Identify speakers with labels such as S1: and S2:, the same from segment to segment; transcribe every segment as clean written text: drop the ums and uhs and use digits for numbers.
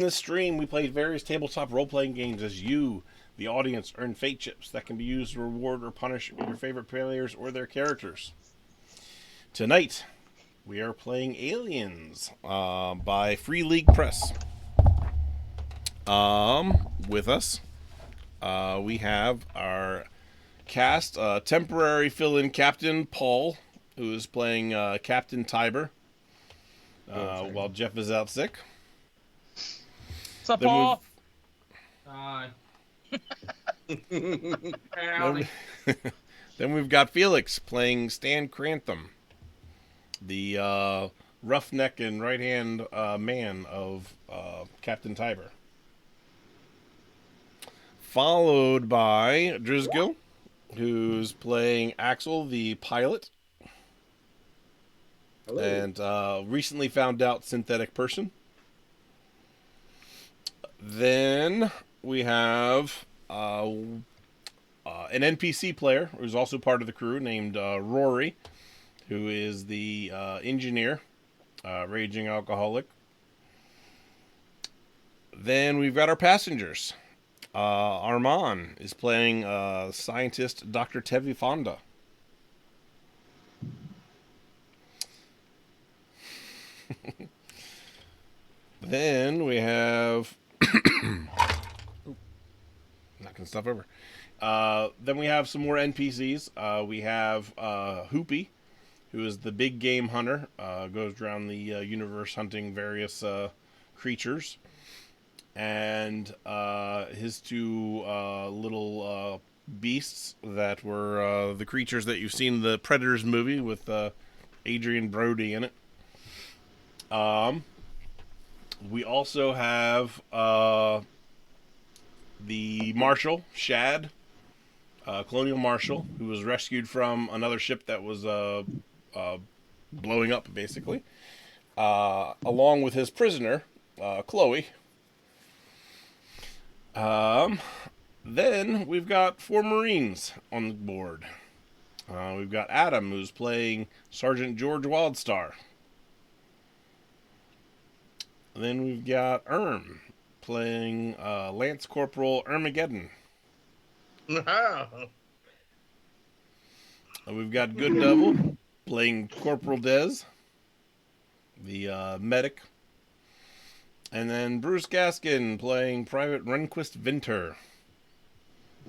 S1: In this stream, we played various tabletop role-playing games as you, the audience, earn fate chips that can be used to reward or punish your favorite players or their characters. Tonight, we are playing Aliens by Free League Press. With us, we have our cast, temporary fill-in Captain Paul, who is playing Captain Tiber, while Jeff is out sick.
S2: What's up, Paul?
S1: Then we've got Felix playing Stan Crantham, the roughneck and right-hand man of Captain Tiber. Followed by Drizgill, who's playing Axel, the pilot. Hello. And recently found out synthetic person. Then we have an NPC player who's also part of the crew named Rory, who is the engineer, raging alcoholic. Then we've got our passengers. Armand is playing scientist Dr. Tevi Fonda. Then we have... knocking stuff over. Then we have some more NPCs. We have Hoopy, who is the big game hunter. Goes around the universe hunting various creatures. And his two little beasts that were the creatures that you've seen in the Predators movie with Adrian Brody in it. We also have the Marshal, Shad, Colonial Marshal, who was rescued from another ship that was blowing up, basically, along with his prisoner, Chloe. Then we've got 4 Marines on the board. We've got Adam, who's playing Sergeant George Wildstar. Then we've got playing Lance Corporal Armageddon. We've got Good Devil playing Corporal Dez, the medic. And then Bruce Gaskin playing Private Rehnquist Vinter,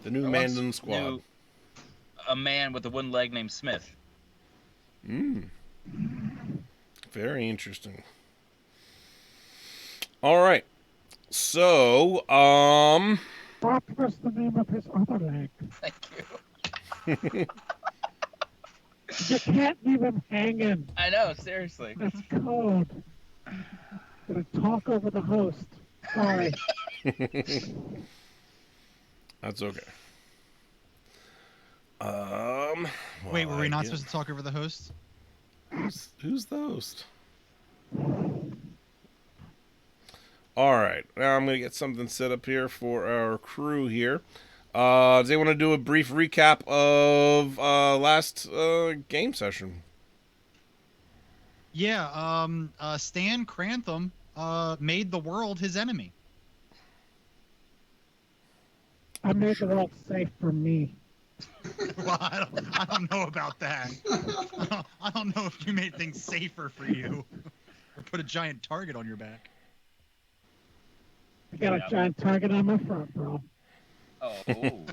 S1: the new Mandan squad.
S2: A man with a wooden leg named Smith.
S1: Very interesting. All right. So,
S3: What was the name of his other leg?
S2: Thank you.
S3: You can't leave him hanging.
S2: I know, seriously.
S3: That's code. Gonna talk over the host. Sorry.
S1: That's okay.
S4: Wait, were we not supposed to talk over the host?
S1: Who's the host? All right, now I'm going to get something set up here for our crew here. Does anyone want to do a brief recap of last game session?
S4: Yeah, Stan Crantham made the world his enemy.
S3: I made the world safe for me.
S4: Well, I don't know about that. I don't know if you made things safer for you or put a giant target on your back.
S3: I got a giant target on my front, bro.
S2: Oh.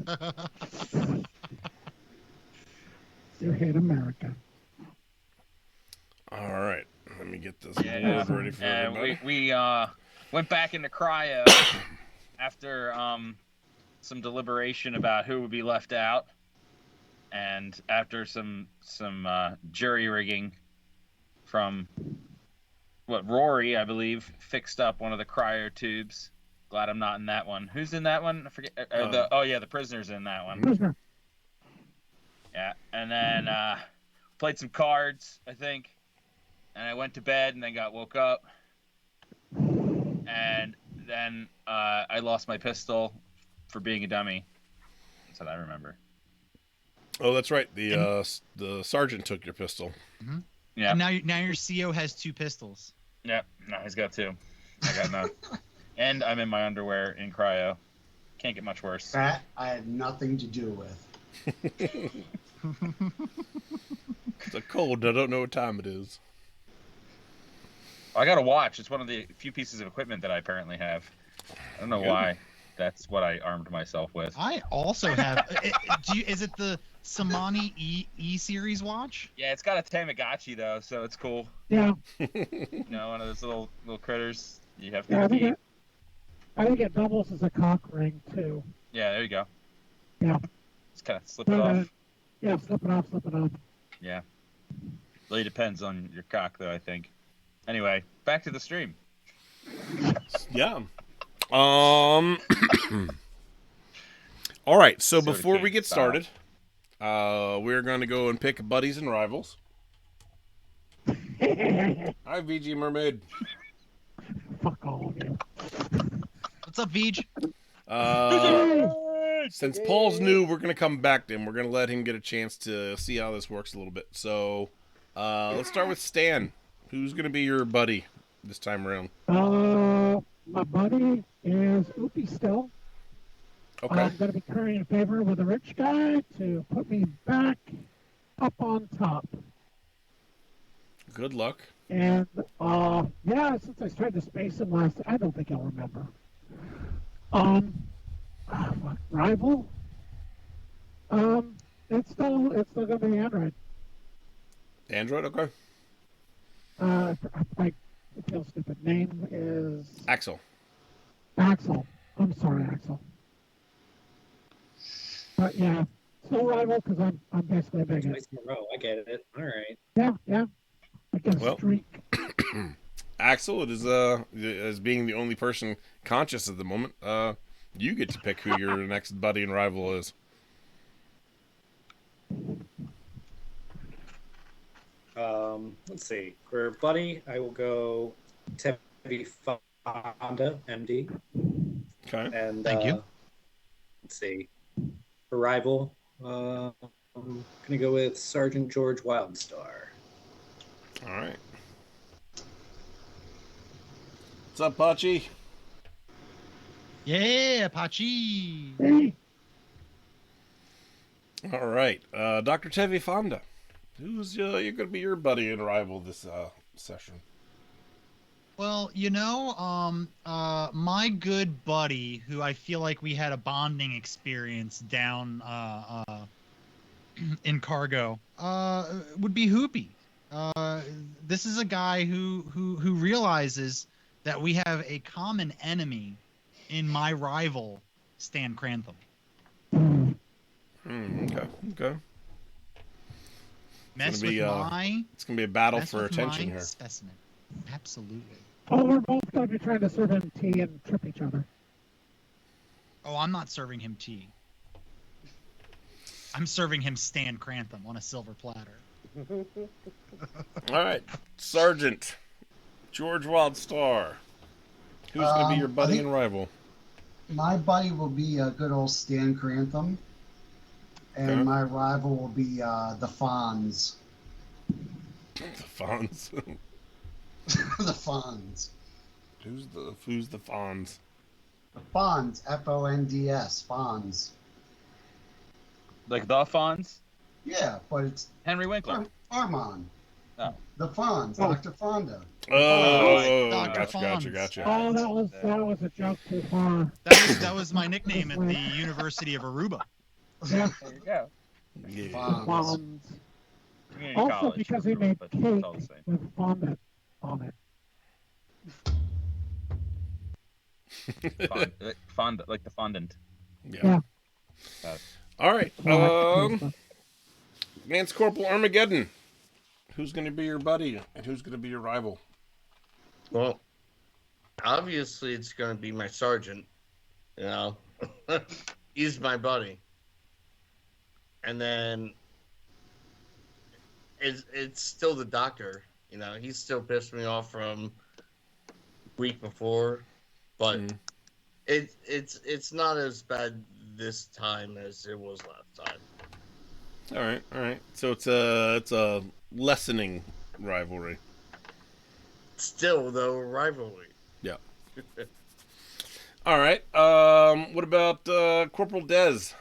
S3: You hate America.
S1: All right, let me get this board ready for everybody.
S2: We went back into cryo after some deliberation about who would be left out, and after some jury rigging from Rory, I believe, fixed up one of the cryo tubes. Glad I'm not in that one. Who's in that one? I forget. The prisoner's in that one.
S3: Prisoner.
S2: Yeah, and then played some cards, I think, and I went to bed and then woke up, and then I lost my pistol for being a dummy. That's what I remember.
S1: Oh, that's right. The sergeant took your pistol.
S4: Mm-hmm.
S2: Yeah.
S4: And now your CO has 2 pistols.
S2: Yep. No, he's got 2. I got none. And I'm in my underwear in cryo. Can't get much worse.
S5: That I had nothing to do with.
S1: It's a cold. I don't know what time it is.
S2: I got a watch. It's one of the few pieces of equipment that I apparently have. I don't know
S1: Good.
S2: why. That's what I armed myself with.
S4: I also have. Is it the Samani E series watch?
S2: Yeah, it's got a Tamagotchi though, so it's cool.
S3: Yeah,
S2: You know, one of those little critters you have
S3: yeah.
S2: to feed.
S3: I think it doubles as a cock ring too.
S2: Yeah, there you go.
S3: Yeah.
S2: Just kind of slip it
S3: But,
S2: off.
S3: yeah, slip it off.
S2: Yeah. Really depends on your cock, though, I think. Anyway, back to the stream.
S1: Yeah. All right. So
S2: Soda
S1: before we
S2: King
S1: get
S2: style.
S1: started, we're going to go and pick buddies and rivals. Hi, VG Mermaid.
S3: Fuck all of you.
S4: What's up, Veej?
S1: Since Paul's new, we're going to come back to him. We're going to let him get a chance to see how this works a little bit. So let's start with Stan. Who's going to be your buddy this time around?
S3: My buddy is Oopie still.
S1: Okay.
S3: I'm going to be currying favor with a rich guy to put me back up on top.
S1: Good luck.
S3: And, yeah, since I tried to space him last, I don't think I'll remember. Rival? It's still going to be Android.
S1: Android, okay.
S3: I feel stupid. Name is
S1: Axel.
S3: Axel. I'm sorry, Axel. But yeah, still rival because I'm basically a bigot.
S6: Twice in a row. I get it. All right.
S3: Yeah. I get a
S1: Well.
S3: streak.
S1: Axel, it is as being the only person conscious at the moment, you get to pick who your next buddy and rival is.
S6: Let's see. For Buddy, I will go Tevi Fonda, MD.
S1: Okay.
S6: And
S4: Thank you.
S6: Let's see. For Rival, I'm gonna go with Sergeant George Wildstar.
S1: All right. What's up, Pachi?
S4: Yeah, Pachi.
S3: Hey,
S1: All right. Dr. Tevi Fonda. Who's you're going to be your buddy and rival this session?
S4: Well, my good buddy, who I feel like we had a bonding experience down in cargo, would be Hoopy. This is a guy who realizes that we have a common enemy in my rival, Stan Crantham.
S1: Okay.
S4: Mess
S1: gonna be,
S4: with my
S1: It's going to be a battle
S4: mess
S1: for
S4: with
S1: attention
S4: my
S1: here.
S4: specimen. Absolutely.
S3: oh, we're both going to be trying to serve him tea and trip each other.
S4: Oh, I'm not serving him tea. I'm serving him Stan Crantham on a silver platter.
S1: All right. Sergeant George Wildstar. Who's going to be your
S5: I
S1: buddy
S5: think-
S1: and rival?
S5: My buddy will be good old Stan Crantham, and
S1: Okay.
S5: my rival will be the Fonz.
S1: The Fonz.
S5: The Fonz.
S1: Who's the Fonz?
S5: The Fonz. Fonds. Fonz.
S2: Like the Fonz?
S5: Yeah, but it's
S2: Henry Winkler.
S5: Armand.
S2: Oh.
S5: The Fonz.
S3: Oh.
S5: Dr. Fonda.
S1: Oh,
S4: Dr.
S1: gotcha.
S4: Fonz.
S3: Oh, that was a joke too far.
S4: That was my nickname at the University of Aruba.
S3: Yeah,
S2: There you go.
S1: Yeah.
S5: Fonz.
S3: Fonz.
S2: Community
S3: Also
S2: college,
S3: because he made
S2: but
S3: cake
S2: it's all the same.
S3: with fondant on it.
S2: Fond, like the fondant.
S1: Yeah. All right. Lance Corporal Armageddon. Who's going to be your buddy and who's going to be your rival?
S7: Well, obviously it's going to be my sergeant. You know, he's my buddy. And then it's still the doctor. You know, he's still pissed me off from week before, but it's not as bad this time as it was last time.
S1: All right. So it's a lessening rivalry.
S7: Still, though, rivalry.
S1: Yeah. All right. What about Corporal Dez?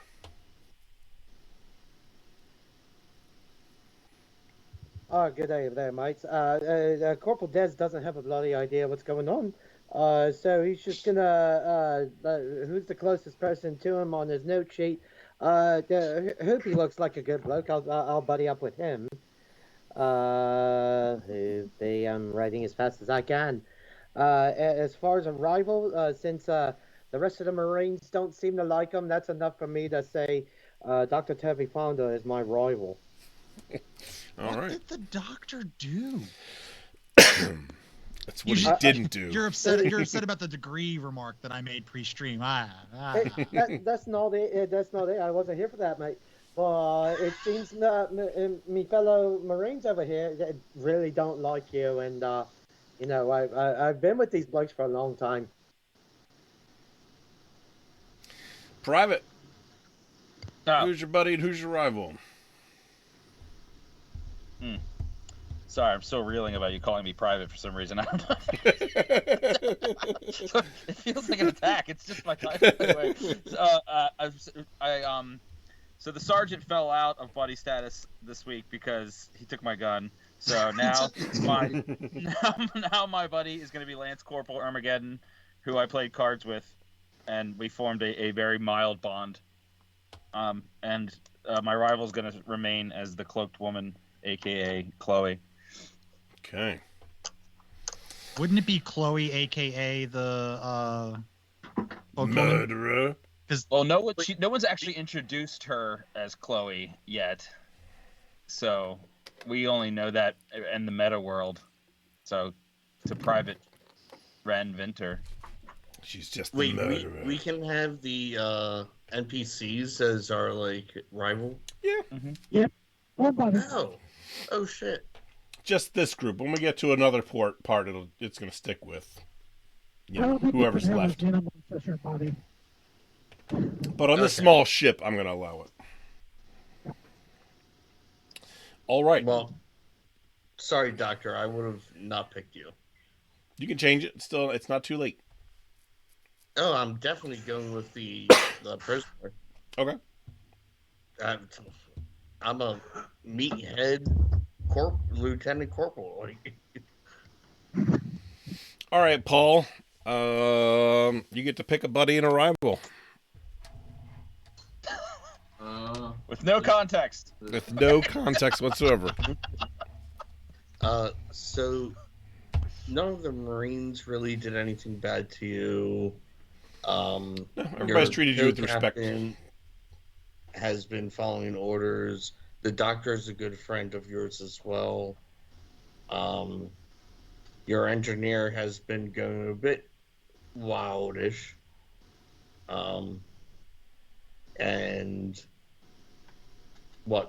S8: Oh, good day there, mates. Corporal Des doesn't have a bloody idea what's going on. So he's just who's the closest person to him on his note sheet? Hoopy looks like a good bloke. I'll buddy up with him. Hoopy, I'm writing as fast as I can. As far as a rival, since the rest of the Marines don't seem to like him, that's enough for me to say Dr. Turvey Fonda is my rival.
S1: All
S4: What
S1: right.
S4: did the doctor do?
S1: That's what he didn't do.
S4: You're upset. You're upset about the degree remark that I made pre-stream.
S8: That's not it. That's not it. I wasn't here for that, mate. But it seems me fellow Marines over here that really don't like you, and I've been with these blokes for a long time.
S1: Private.
S2: Oh,
S1: Who's your buddy and who's your rival?
S2: sorry, I'm still reeling about you calling me private for some reason. I don't know. It feels like an attack. It's just my time. Anyway, so the sergeant fell out of buddy status this week because he took my gun. So now my buddy is going to be Lance Corporal Armageddon, who I played cards with, and we formed a very mild bond. And my rival is going to remain as the cloaked woman, aka Chloe.
S1: Okay.
S4: Wouldn't it be Chloe, aka the
S1: Murderer?
S2: Well, no one's actually introduced her as Chloe yet, so we only know that in the meta world. So, to Private Ren Vinter.
S1: She's just the
S7: Wait,
S1: murderer.
S7: we can have the NPCs as our rival.
S1: Yeah.
S2: Mm-hmm.
S3: Yep. Or buddy.
S7: Oh shit.
S1: Just this group. When we get to another part, it's going to stick with
S3: I don't think
S1: whoever's
S3: you can have
S1: left.
S3: a gentleman sister buddy.
S1: But on this small ship, I'm going to allow it. All right.
S7: Well, sorry, Doctor. I would have not picked you.
S1: You can change it. Still, it's not too late.
S7: Oh, I'm definitely going with the prisoner.
S1: Okay.
S7: I'm a meathead lieutenant corporal.
S1: All right, Paul. You get to pick a buddy and a rival.
S2: With no context.
S1: With no context whatsoever.
S7: So none of the Marines really did anything bad to you.
S1: Everybody's treated you with respect.
S7: Has been following orders. The doctor is a good friend of yours as well. Your engineer has been going a bit wildish. And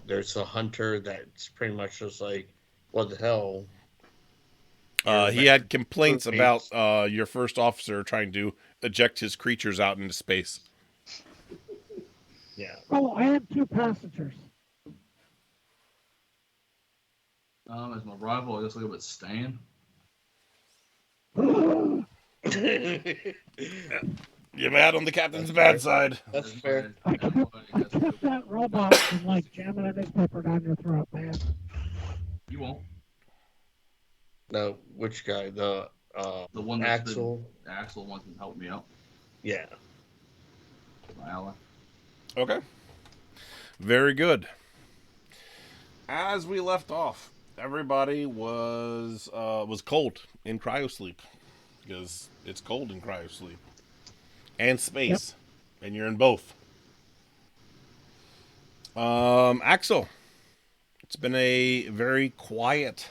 S7: there's a hunter that's pretty much just like, what the hell?
S1: He had complaints about your first officer trying to eject his creatures out into space.
S7: Yeah.
S3: Oh, I have 2 passengers.
S9: As my rival, I guess I'll go with Stan.
S1: You're mad on the captain's bad side.
S7: That's fair.
S3: I kept that robot from like jamming a newspaper down your throat, man.
S9: You won't.
S7: No, which guy? The
S9: one
S7: Axel.
S9: Axel wants to help me out.
S7: Yeah.
S9: My ally.
S1: Okay. Very good. As we left off, everybody was cold in cryosleep because it's cold in cryosleep and space, and you're in both. Axel, it's been a very quiet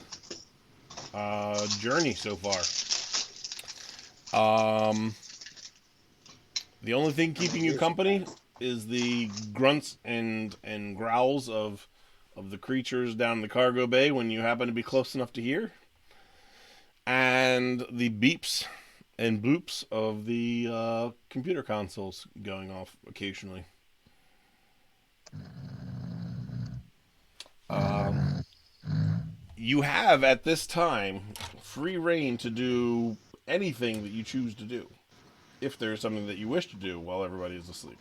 S1: journey so far. The only thing keeping you company is the grunts and growls of the creatures down in the cargo bay when you happen to be close enough to hear, and the beeps and bloops of the computer consoles going off occasionally. You have at this time free reign to do anything that you choose to do. if there's something that you wish to do while everybody is asleep.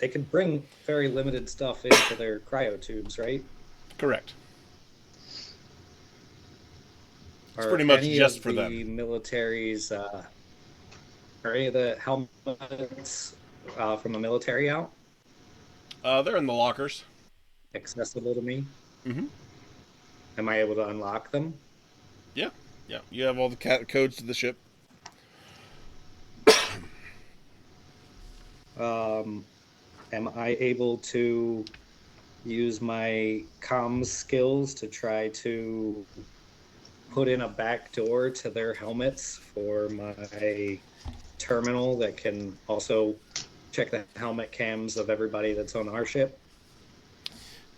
S6: They can bring very limited stuff into their cryo tubes, right?
S1: Correct. It's
S6: Are
S1: pretty much
S6: any
S1: just
S6: of
S1: for
S6: the
S1: them.
S6: militaries, are any of the helmets from the military out?
S1: They're in the lockers.
S6: Accessible to me?
S1: Mm-hmm.
S6: Am I able to unlock them?
S1: Yeah. Yeah. You have all the codes to the ship.
S6: Am I able to use my comms skills to try to put in a back door to their helmets for my terminal that can also check the helmet cams of everybody that's on our ship?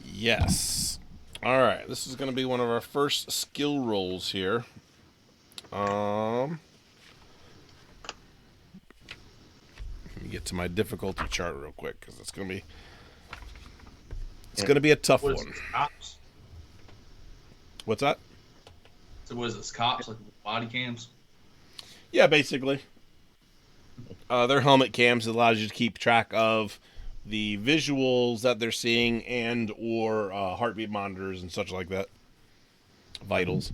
S1: Yes. All right. This is going to be one of our first skill rolls here. Let me get to my difficulty chart real quick because it's going to be a tough
S9: What is
S1: one.
S9: this, cops?
S1: What's that?
S9: So what is this, cops, like body cams?
S1: Yeah, basically. Their helmet cams allows you to keep track of the visuals that they're seeing and or heartbeat monitors and such like that. Vitals.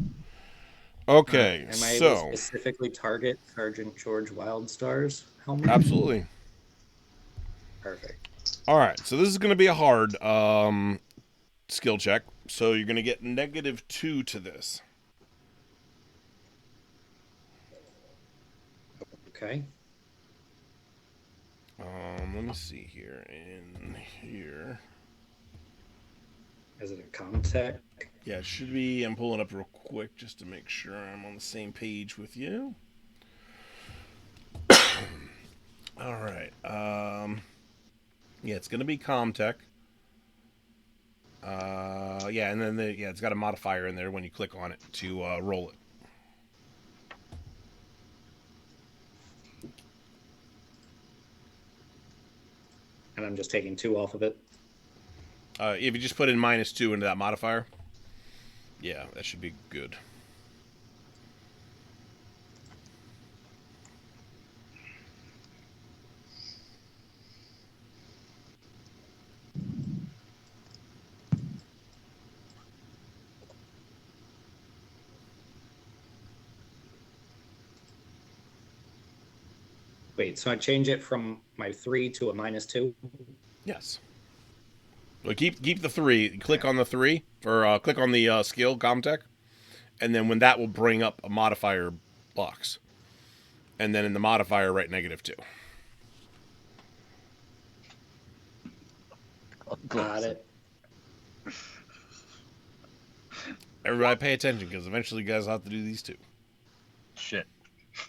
S1: Okay,
S6: Am I able to
S1: so
S6: specifically target Sergeant George Wildstar's helmet?
S1: absolutely.
S6: Perfect.
S1: All right, so this is going to be a hard skill check. So you're going to get -2 to this.
S6: Okay.
S1: Let me see here. In here.
S6: Is it a Comtech?
S1: Yeah, it should be. I'm pulling up real quick just to make sure I'm on the same page with you. All right. Yeah, it's going to be Comtech. Yeah, and then it's got a modifier in there when you click on it to roll it.
S6: And I'm just taking 2 off of it.
S1: If you just put in -2 into that modifier, yeah, that should be good.
S6: Wait, so I change it from my 3 to a -2?
S1: Yes. Well, keep the 3. Click on the 3, or click on the skill Comtech, and then when that will bring up a modifier box, and then in the modifier write -2.
S6: Got it.
S1: Everybody pay attention because eventually you guys will have to do these too.
S2: Shit.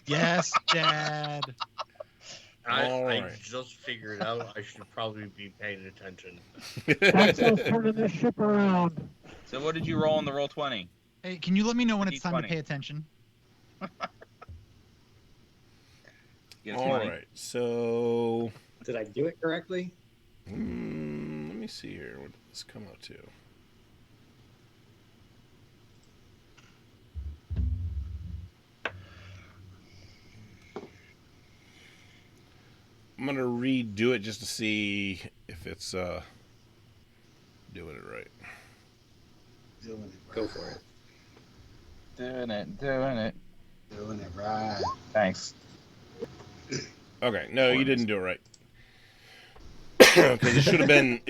S4: Yes, Dad.
S7: I
S1: Alright.
S7: just figured out I should probably be paying attention.
S3: Axel's turning this ship around.
S2: So what did you roll on the roll 20?
S4: Hey, can you let me know when it's time to
S2: D20.
S4: pay attention?
S2: Get a
S1: All
S2: 20.
S1: right, so
S6: Did I do it correctly?
S1: let me see here. What did this come out to? I'm gonna redo it just to see if it's doing it right.
S5: Doing it
S6: Go
S5: right.
S6: for it.
S2: Doing it.
S5: Doing it right.
S2: Thanks.
S1: Okay, no, you didn't do it right. Because it should have been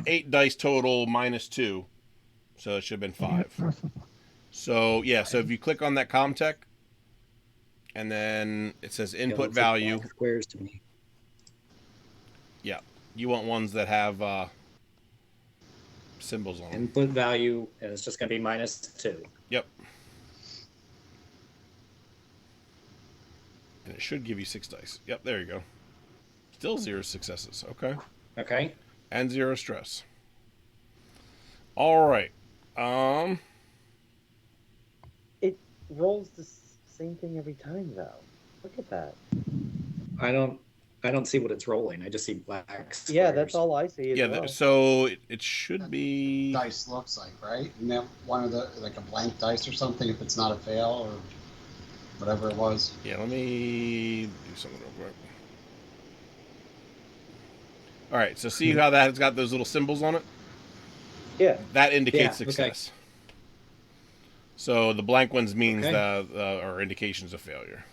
S1: 8 dice total -2, so it should have been 5. So yeah, so if you click on that Comtech, and then it says
S6: Yeah,
S1: input
S6: looks like
S1: value.
S6: black squares to me.
S1: Yeah, you want ones that have symbols on them.
S6: Input value, and it's just going to be -2.
S1: Yep. And it should give you 6 dice. Yep, there you go. Still 0 successes. Okay.
S6: Okay.
S1: And 0 stress. All right.
S8: It rolls the same thing every time, though. Look at that.
S6: I don't I don't see what it's rolling. I just see black squares.
S8: Yeah, that's all I see as
S1: Yeah,
S8: well.
S1: so it should be.
S5: Dice looks like, right? Isn't that one of the, like a blank dice or something if it's not a fail or whatever it was?
S1: Yeah, let me do something real quick. All right, so see how that has got those little symbols on it?
S8: Yeah.
S1: That indicates
S6: Yeah, okay.
S1: success. So the blank ones means
S6: Okay.
S1: that are indications of failure.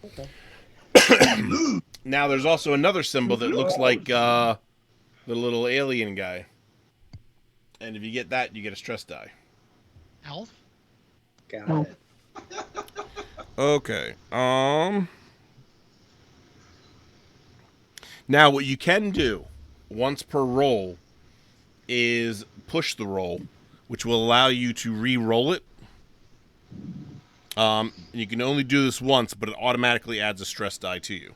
S8: Okay.
S1: Now there's also another symbol that looks like the little alien guy, and if you get that, you get a stress die.
S4: Elf?
S6: Got
S3: Oh.
S6: it.
S1: Okay. Now what you can do once per roll is push the roll, which will allow you to re-roll it. You can only do this once, but it automatically adds a stress die to you.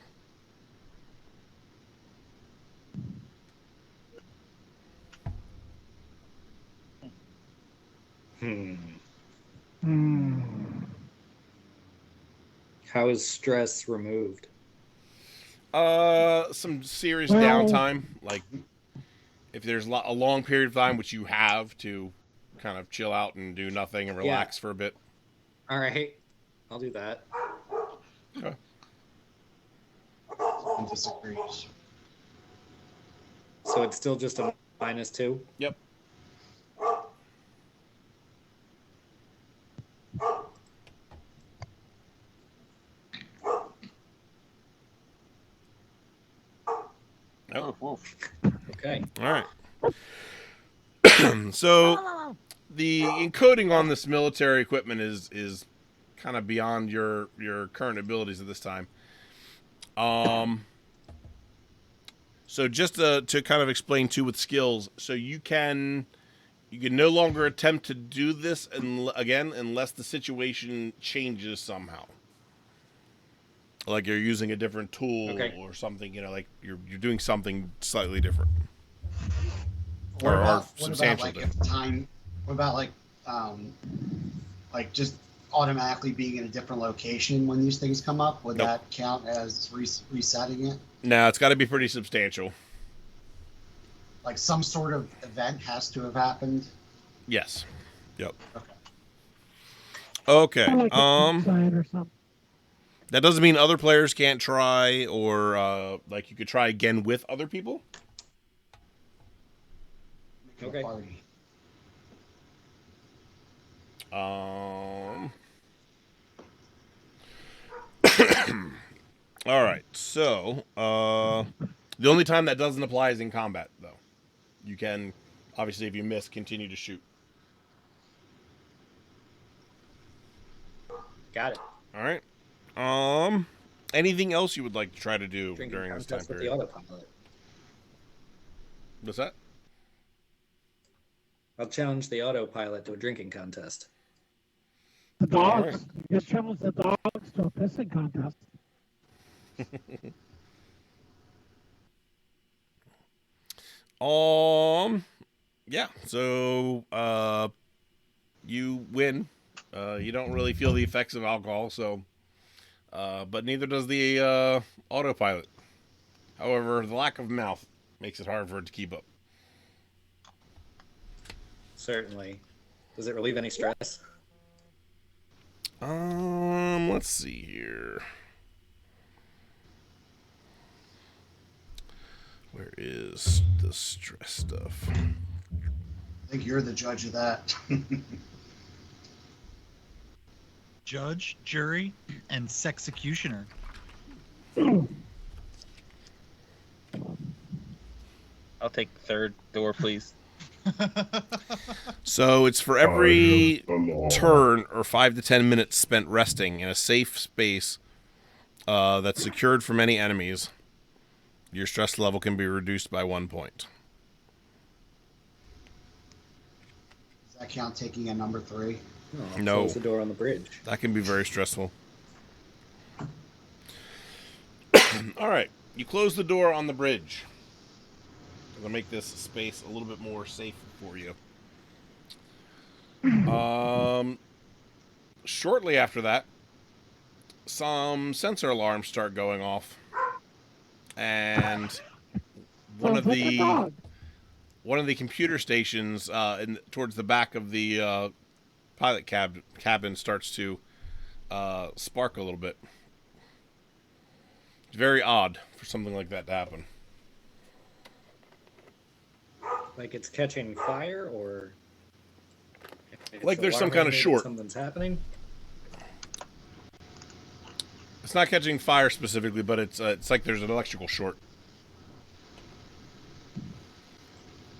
S6: How is stress removed?
S1: Some serious
S3: Well-
S1: downtime, like if there's a long period of time which you have to kind of chill out and do nothing and relax for a bit.
S6: All right, I'll do that.
S1: Okay.
S5: Someone disagrees.
S6: So it's still just a -2?
S1: Yep. Nope.
S6: Okay.
S1: All right. So the encoding on this military equipment is kind of beyond your current abilities at this time. So just to kind of explain too with skills, so you can no longer attempt to do this again unless the situation changes somehow. Like you're using a different tool or something, like you're doing something slightly different.
S5: What
S1: Or
S5: about
S1: substantially
S5: like if time? What about like just automatically being in a different location when these things come up? Would
S1: Nope.
S5: that count as resetting it?
S1: No, it's got to be pretty substantial.
S5: Like some sort of event has to have happened.
S1: Yes. Yep.
S5: Okay.
S1: Okay.
S3: Like inside or something.
S1: That doesn't mean other players can't try, or like you could try again with other people.
S5: Make it a party.
S1: All right. So, the only time that doesn't apply is in combat, though. You can, obviously, if you miss, continue to shoot.
S6: Got it.
S1: All right. Anything else you would like to try to do
S6: Drinking
S1: during this time
S6: contest with the
S1: period?
S6: autopilot.
S1: What's that?
S6: I'll challenge the autopilot to a drinking contest.
S3: The dogs.
S1: Alright.
S3: You just challenge the dogs to a pissing contest.
S1: Yeah. So, you win. You don't really feel the effects of alcohol, so, but neither does the autopilot. However, the lack of mouth makes it hard for it to keep up.
S6: Certainly. Does it relieve any stress?
S1: Let's see here. Where is the stress stuff?
S5: I think you're the judge of that.
S4: Judge, jury, and sexecutioner.
S2: I'll take the third door, please.
S1: So it's for every turn or 5 to 10 minutes spent resting in a safe space that's secured from any enemies, your stress level can be reduced by 1 point.
S5: Does that count taking a number 3?
S1: No.
S6: Close the door on the bridge.
S1: That can be very stressful. All right. You close the door on the bridge. It'll make this space a little bit more safe for you. Shortly after that, some sensor alarms start going off. and one
S3: Sounds
S1: of
S3: like a
S1: the
S3: dog.
S1: one of the computer stations towards the back of the pilot cabin starts to spark a little bit. It's very odd for something like that to happen.
S6: Like it's catching fire, or it's
S1: Like there's some
S6: alarming
S1: kind of
S6: me that
S1: short.
S6: something's happening.
S1: It's not catching fire specifically, but it's like there's an electrical short.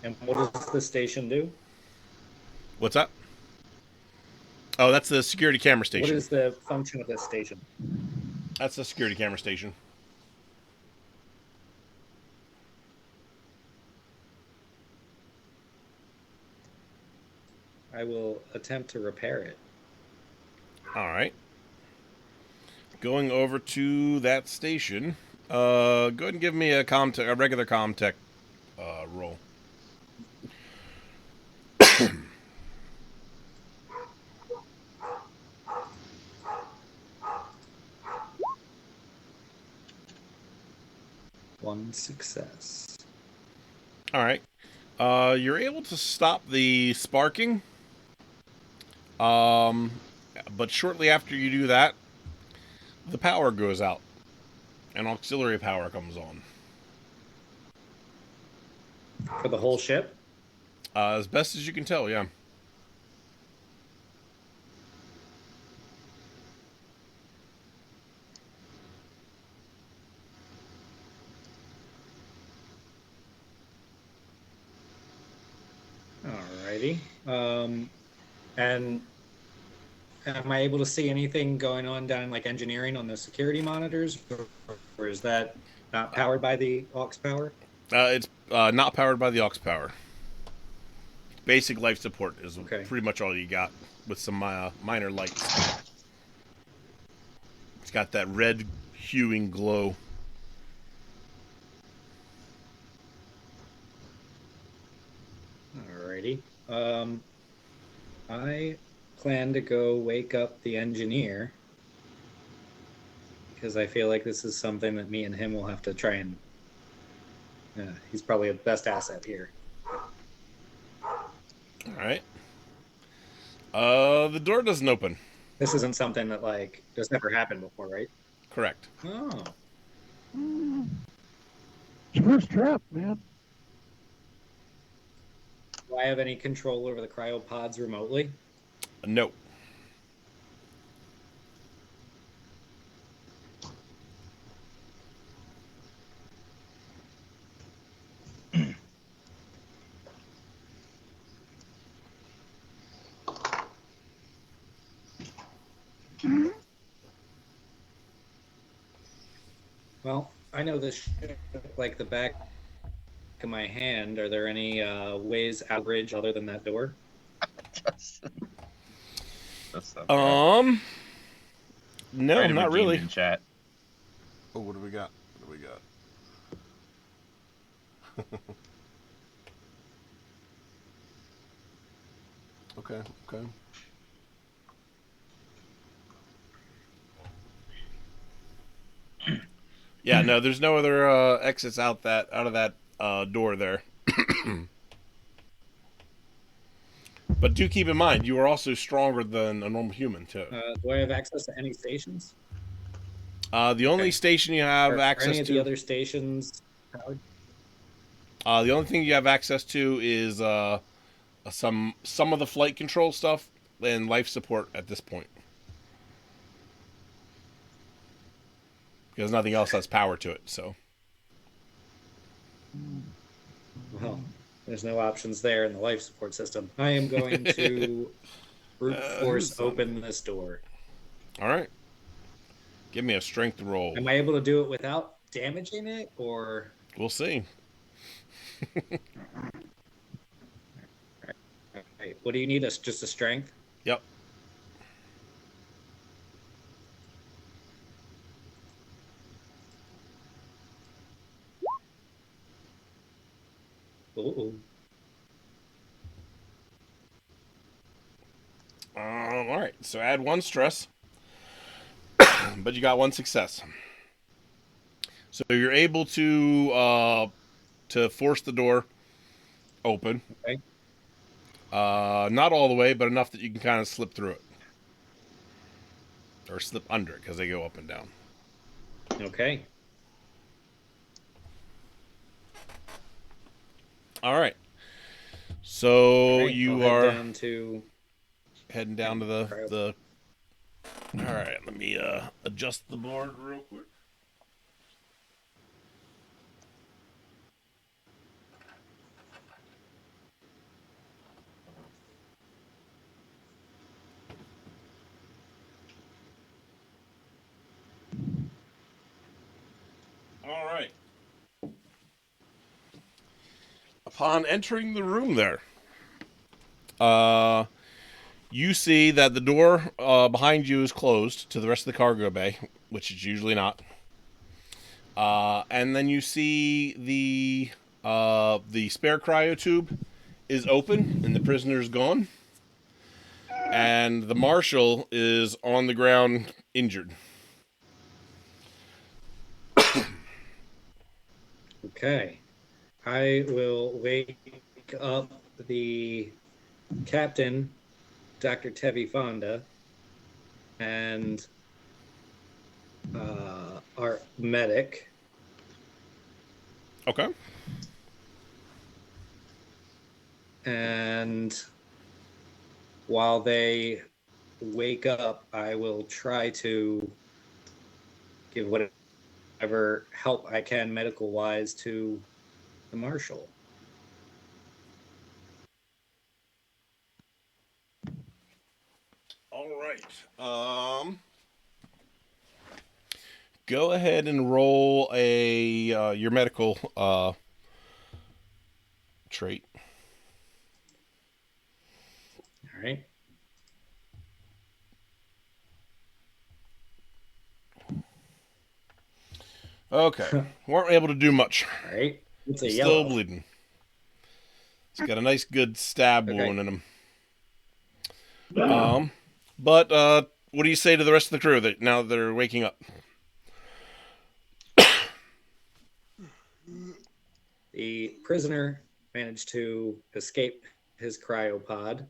S6: And what does the station do?
S1: What's that? Oh, that's the security camera
S6: What
S1: station.
S6: is the function of this station?
S1: That's the security camera station.
S6: I will attempt to repair it.
S1: All right. Going over to that station. Go ahead and give me a regular Comtech roll.
S6: One success.
S1: All right. You're able to stop the sparking. But shortly after you do that, the power goes out, and auxiliary power comes on.
S6: For the whole ship?
S1: As best as you can tell, yeah.
S6: Alrighty. And am I able to see anything going on down in like engineering on the security monitors, or is that not powered by the aux power?
S1: It's not powered by the aux power. Basic life support is pretty much all you got, with some minor lights. It's got that red hueing glow.
S6: Alrighty. I plan to go wake up the engineer, because I feel like this is something that me and him will have to try and. He's probably the best asset here.
S1: All right. The door doesn't open.
S6: This isn't something that like has never happened before, right?
S1: Correct.
S6: Oh.
S3: It's first trip, man.
S6: Do I have any control over the cryopods remotely?
S1: No.
S6: Well, I know this ship like the back of my hand. Are there any ways out of the bridge other than that door?
S1: No, not really.
S2: Chat.
S1: Oh, what do we got? What do we got? Okay. Yeah, no, there's no other exits out of that door there. But do keep in mind, you are also stronger than a normal human too.
S6: Do I have access to any stations?
S1: The only station you have access
S6: any of
S1: to.
S6: the other stations powered?
S1: The only thing you have access to is some of the flight control stuff and life support at this point, because nothing else has power to it. So.
S6: Well, there's no options there in the life support system. I am going to brute force open this door.
S1: All right. Give me a strength roll.
S6: Am I able to do it without damaging it, or?
S1: We'll see.
S6: Right. What do you need? Just a strength?
S1: Yep.
S6: Ooh.
S1: All right. So add one stress, but you got one success. So you're able to force the door open.
S6: Okay.
S1: Not all the way, but enough that you can kind of slip through it. Or slip under it, because they go up and down.
S6: Okay.
S1: All right. So
S6: All right,
S1: you
S6: I'll head
S1: are
S6: down to
S1: heading down to the. All right, let me adjust the board real quick. All right. Upon entering the room there, you see that the door behind you is closed to the rest of the cargo bay, which is usually not. And then you see the spare cryo tube is open and the prisoner's gone. And the marshal is on the ground injured.
S6: Okay. I will wake up the captain, Dr. Tevi Fonda, and our medic.
S1: Okay.
S6: And while they wake up, I will try to give whatever help I can medical wise to the marshal.
S1: All right. Go ahead and roll a your medical trait.
S6: All right.
S1: Okay. Weren't able to do much.
S6: All right. It's a
S1: Still
S6: yellow.
S1: bleeding. He's got a nice good stab
S6: Okay.
S1: wound in him. But what do you say to the rest of the crew that now they're waking up?
S6: The prisoner managed to escape his cryopod.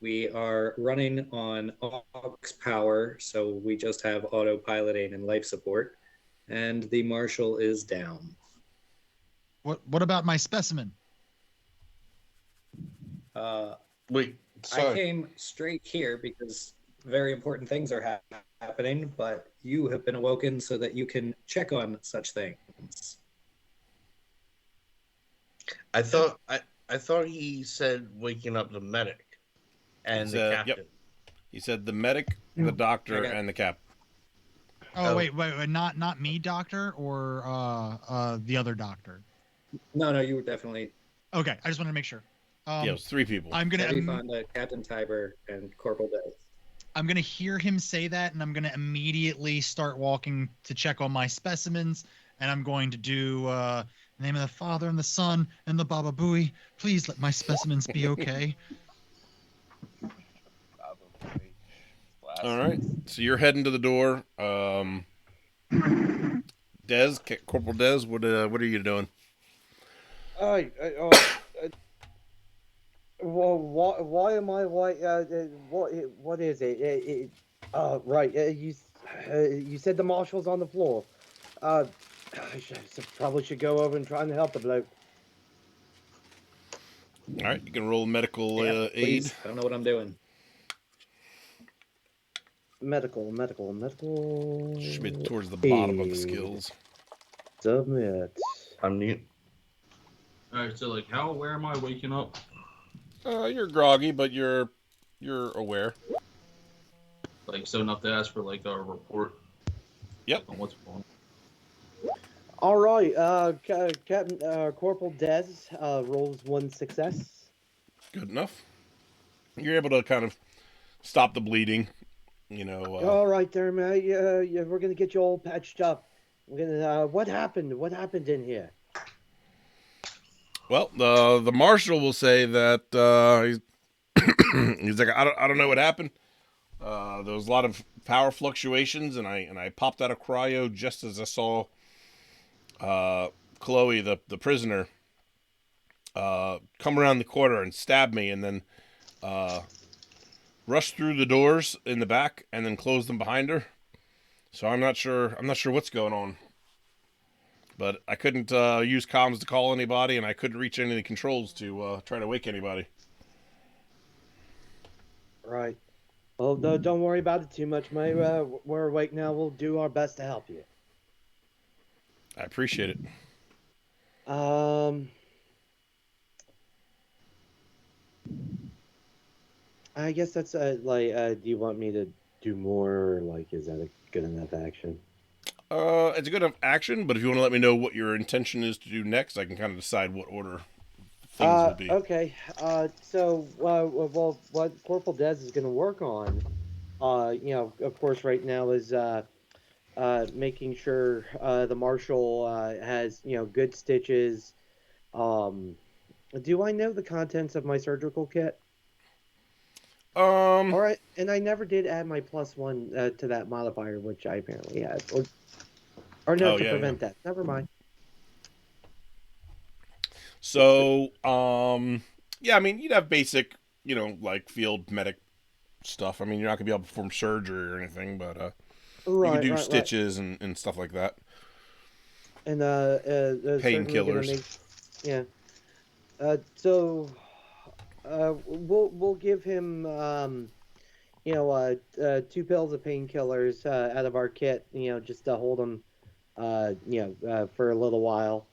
S6: We are running on aux power, so we just have autopiloting and life support. And the marshal is down.
S4: What about my specimen?
S7: Wait,
S6: I
S7: sorry.
S6: came straight here because very important things are happening, but you have been awoken so that you can check on such things.
S7: I thought he said waking up the medic and the
S1: Yep.
S7: captain.
S1: He said the medic, the doctor,
S6: Okay.
S1: and the cap.
S4: Oh, wait, not me, doctor, or the other doctor.
S6: No, you were definitely
S4: Okay, I just wanted to make sure.
S1: Yeah, it was 3 people.
S4: I'm gonna
S6: Tevi Fonda, Captain Tiber, and Corporal Day.
S4: I'm gonna hear him say that, and I'm gonna immediately start walking to check on my specimens, and I'm going to do in the name of the Father and the Son and the Baba Booey. Please let my specimens be okay.
S1: All right. So you're heading to the door. Dez, Corporal Dez, what are you doing?
S8: Well, why am I like? What is it? Right. You said the marshal's on the floor. I probably should go over and try and help the bloke.
S1: All right, you can roll medical
S6: Yeah,
S1: aid.
S6: please. I don't know what I'm doing.
S8: Medical.
S1: Should be towards the bottom of the
S8: aid.
S1: skills.
S8: Submit.
S7: Unmute.
S9: All right, so like, how aware am I waking up?
S1: You're groggy, but you're aware.
S9: Like, so enough to ask for like a report.
S1: Yep.
S9: On what's going on.
S8: All right. Captain Corporal Dez rolls 1 success.
S1: Good enough. You're able to kind of stop the bleeding. You know.
S8: All right, there, man. Yeah, we're gonna get you all patched up. We're gonna. What happened? What happened in here?
S1: Well, the marshal will say that he's like, I don't know what happened. There was a lot of power fluctuations, and I popped out of cryo just as I saw Chloe, the prisoner, come around the corner and stab me, and then rush through the doors in the back and then close them behind her. So I'm not sure. I'm not sure what's going on. But I couldn't use comms to call anybody, and I couldn't reach any of the controls to try to wake anybody.
S8: Right. Well, don't worry about it too much, mate. We're awake now. We'll do our best to help you.
S1: I appreciate it.
S8: I guess that's like. Do you want me to do more? Or, like, is that a good enough action?
S1: It's a good enough action, but if you want to let me know what your intention is to do next, I can kind of decide what order things will be.
S8: Okay. Well, what Corporal Dez is going to work on, of course, right now is making sure the marshal has, good stitches. Do I know the contents of my surgical kit? All right, and I never did add my +1 to that modifier, which I apparently had, or no, to prevent that. Never mind.
S1: So, yeah, I mean, you'd have basic, like field medic stuff. I mean, you're not gonna be able to perform surgery or anything, but you can do stitches and stuff like that.
S8: And
S1: painkillers.
S8: Yeah. So, we'll give him 2 pills of painkillers out of our kit, just to hold him for a little while.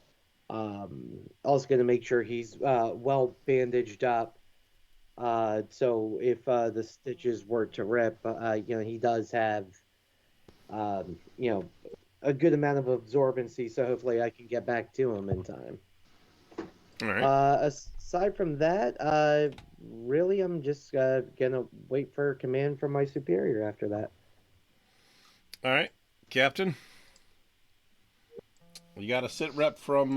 S8: Also going to make sure he's well bandaged up. So if the stitches were to rip, he does have a good amount of absorbency, so hopefully I can get back to him in time.
S1: All right.
S8: Aside from that, really, I'm just gonna wait for command from my superior after that.
S1: All right, Captain. You got a sit rep from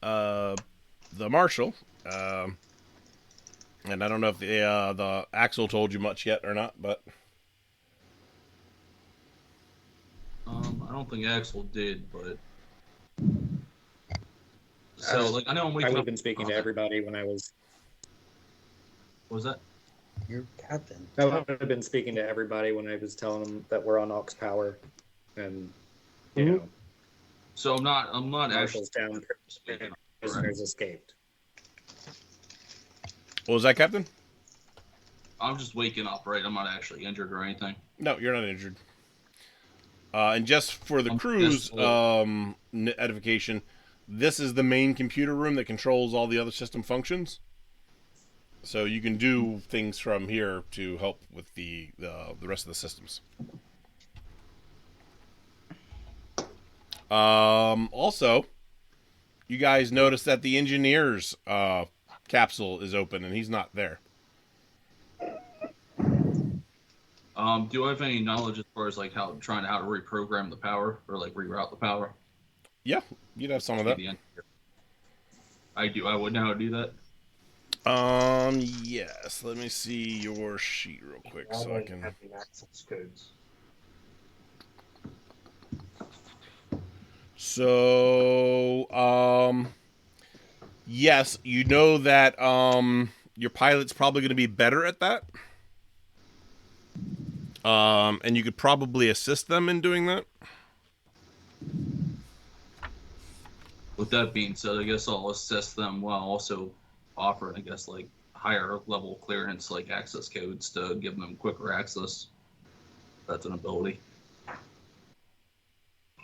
S1: the marshal, and I don't know if the Axel told you much yet or not, but
S9: I don't think Axel did, but so like I know I'm waking
S6: I would
S9: up.
S6: have been speaking to everybody when I was.
S9: What was that?
S5: You're captain.
S6: I would have been speaking to everybody when I was telling them that we're on Aux Power, and you know.
S9: So I'm not
S6: Marshall's
S9: actually
S6: down. Prisoners escaped.
S1: What was that, Captain?
S9: I'm just waking up, right? I'm not actually injured or anything.
S1: No, you're not injured. And just for the crew's edification, this is the main computer room that controls all the other system functions. So you can do things from here to help with the rest of the systems. Also, you guys notice that the engineer's capsule is open and he's not there.
S9: Do I have any knowledge as far as like how to reprogram the power or like reroute the power?
S1: Yeah, you'd have some of that.
S9: I do. I would know how to do that.
S1: Yes. Let me see your sheet real quick so I can.
S6: Access codes.
S1: So, yes, you know that your pilot's probably going to be better at that. And you could probably assist them in doing that.
S9: With that being said, I guess I'll assist them while also offering, I guess, like higher level clearance, like access codes to give them quicker access. That's an ability.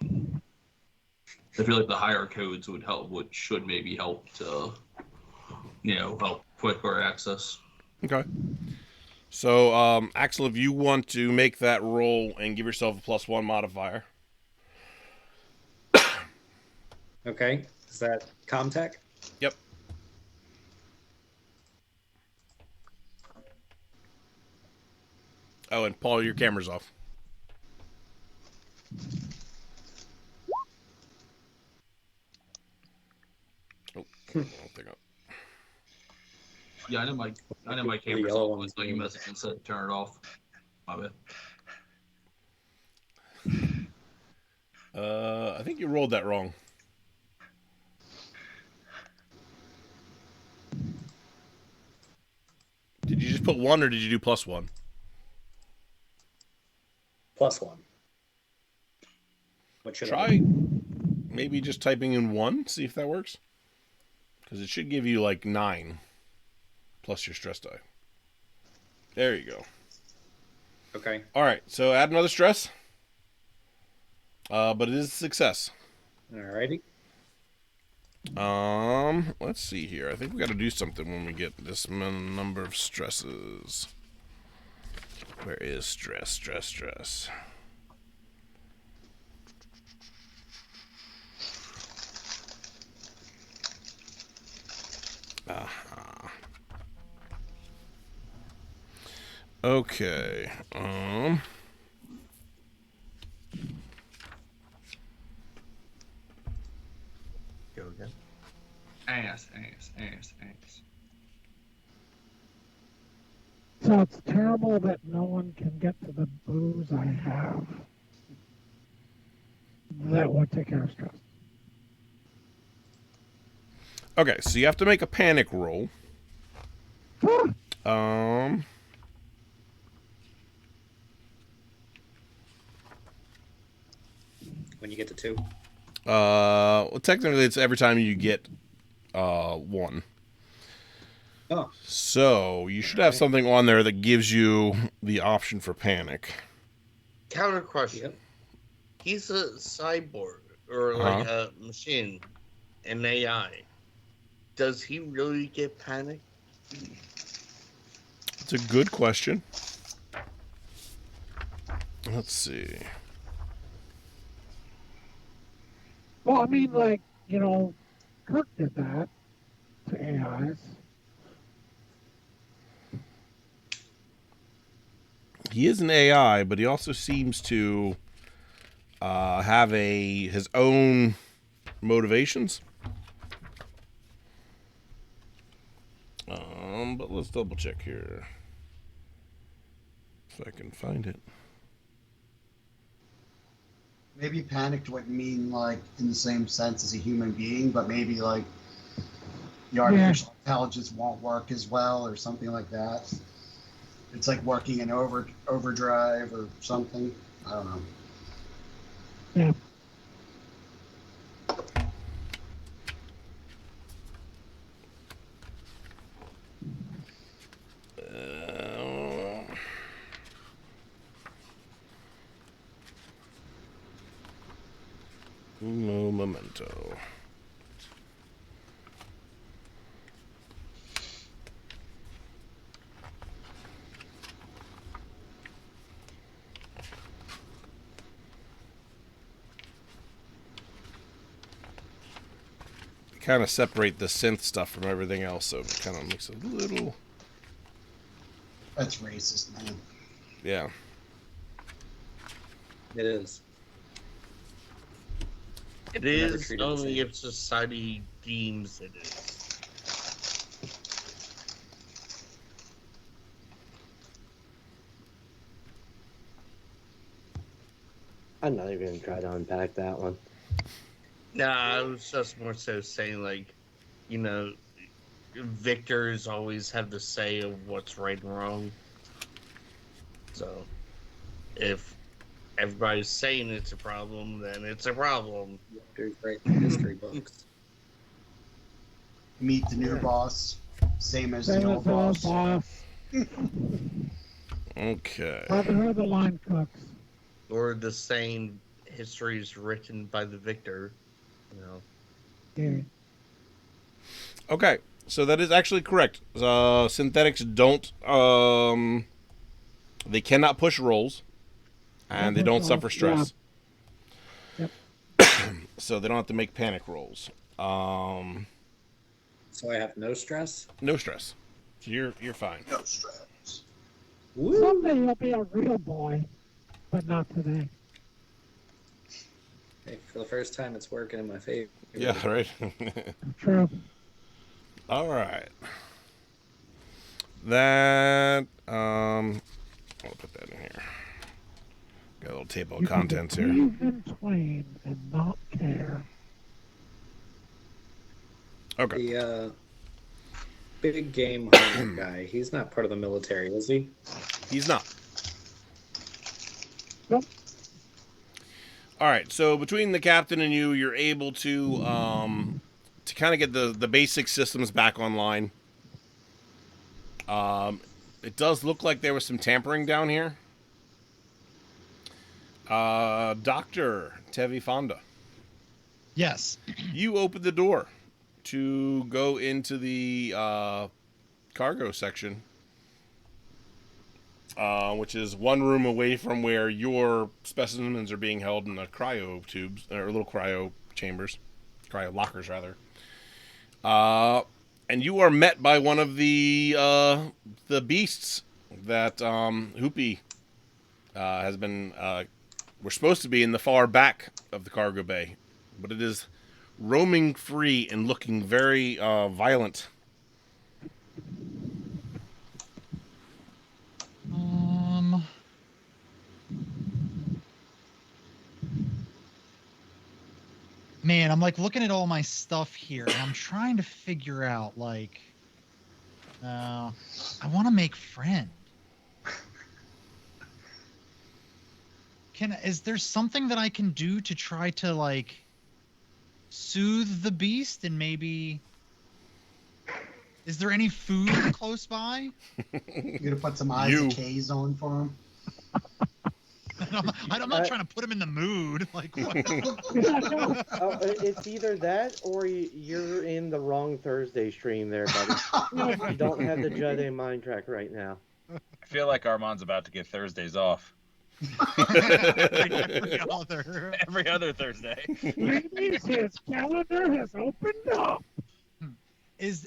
S9: I feel like the higher codes would help, should maybe help to, help quicker access.
S1: Okay. So, Axel, if you want to make that roll and give yourself a +1 modifier.
S6: Okay. Is that Comtech?
S1: Yep. Oh, and Paul, your camera's off. Oh, I don't think
S9: Yeah, I know my camera's off. I saw you message and said turn it off. My
S1: I think you rolled that wrong. Did you just put 1 or did you do +1?
S6: +1. What should I
S1: Try
S6: do?
S1: maybe just typing in 1, see if that works. Because it should give you like 9 plus your stress die. There you go.
S6: Okay.
S1: All right, so add another stress. But it is a success.
S6: Alrighty.
S1: Let's see here. I think we got to do something when we get this number of stresses. Where is stress? Okay.
S7: Go again.
S9: Ass.
S3: So it's terrible that no one can get to the booze I have. That would take care of stress.
S1: Okay, so you have to make a panic roll.
S6: When you get to 2.
S1: Well, technically it's every time you get 1.
S6: Oh.
S1: So you should have something on there that gives you the option for panic.
S7: Counter question.
S6: Yep.
S7: He's a cyborg or like a machine, an AI. Does he really get panic?
S1: It's a good question. Let's see.
S3: Well, I mean, like, you know, Kirk did that to AIs.
S1: He is an AI, but he also seems to have his own motivations. But let's double check here if I can find it.
S5: Maybe panicked wouldn't mean like in the same sense as a human being, but maybe like the artificial intelligence won't work as well or something like that. It's like working in overdrive or something. I don't know.
S3: Yeah.
S1: No memento. Kind of separate the synth stuff from everything else, so it kind of makes it a little.
S5: That's racist, man.
S1: Yeah.
S6: It is.
S7: It
S6: Never
S7: is
S6: treated the
S7: only
S6: same.
S7: if society deems it is.
S8: I'm not even gonna try to unpack that one.
S7: Nah, I was just more so saying, like, you know, victors always have the say of what's right and wrong. So, if everybody's saying it's a problem, then it's a problem.
S6: Victor's right in the history books.
S5: Meet the new boss, same as
S3: Same
S5: the
S3: as
S5: old
S3: the old
S5: boss.
S3: boss.
S1: Okay.
S3: Probably heard the line cooks.
S7: Or the saying, history is written by the victor. You know.
S3: Yeah.
S1: Okay. So that is actually correct. Synthetics don't. They cannot push rolls, and they don't suffer stress.
S3: Yeah.
S1: So they don't have to make panic rolls.
S6: So I have no stress?
S1: No stress. So you're fine.
S5: No stress.
S3: Someday he'll be a real boy, but not today.
S6: Hey, for the first time, it's working in my favor.
S1: Yeah, right.
S3: True.
S1: All right. That I'll put that in here. Got a little table of
S3: You can
S1: contents here.
S3: believe in twain and not care.
S1: Okay.
S6: The big game hunter guy, he's not part of the military, is he?
S1: He's not.
S3: Nope.
S1: All right. So between the captain and you, you're able to kind of get the basic systems back online. It does look like there was some tampering down here. Dr. Tevi Fonda,
S4: Yes.
S1: you open the door to go into the cargo section, which is one room away from where your specimens are being held in the cryo tubes, or little cryo chambers, cryo lockers, rather. And you are met by one of the beasts that Hoopy has been. We're supposed to be in the far back of the cargo bay, but it is roaming free and looking very violent.
S4: Man, I'm like looking at all my stuff here, and I'm trying to figure out like, I want to make friend. Is there something that I can do to try to like soothe the beast and maybe? Is there any food close by?
S5: You're gonna put some Isaac Hayes on for him.
S4: I'm not trying to put him in the mood. Like what?
S8: It's either that or you're in the wrong Thursday stream there, buddy. You don't have the Jedi mind track right now.
S2: I feel like Armand's about to get Thursdays off. Every other Thursday.
S3: Ladies, his calendar has opened up.
S4: Is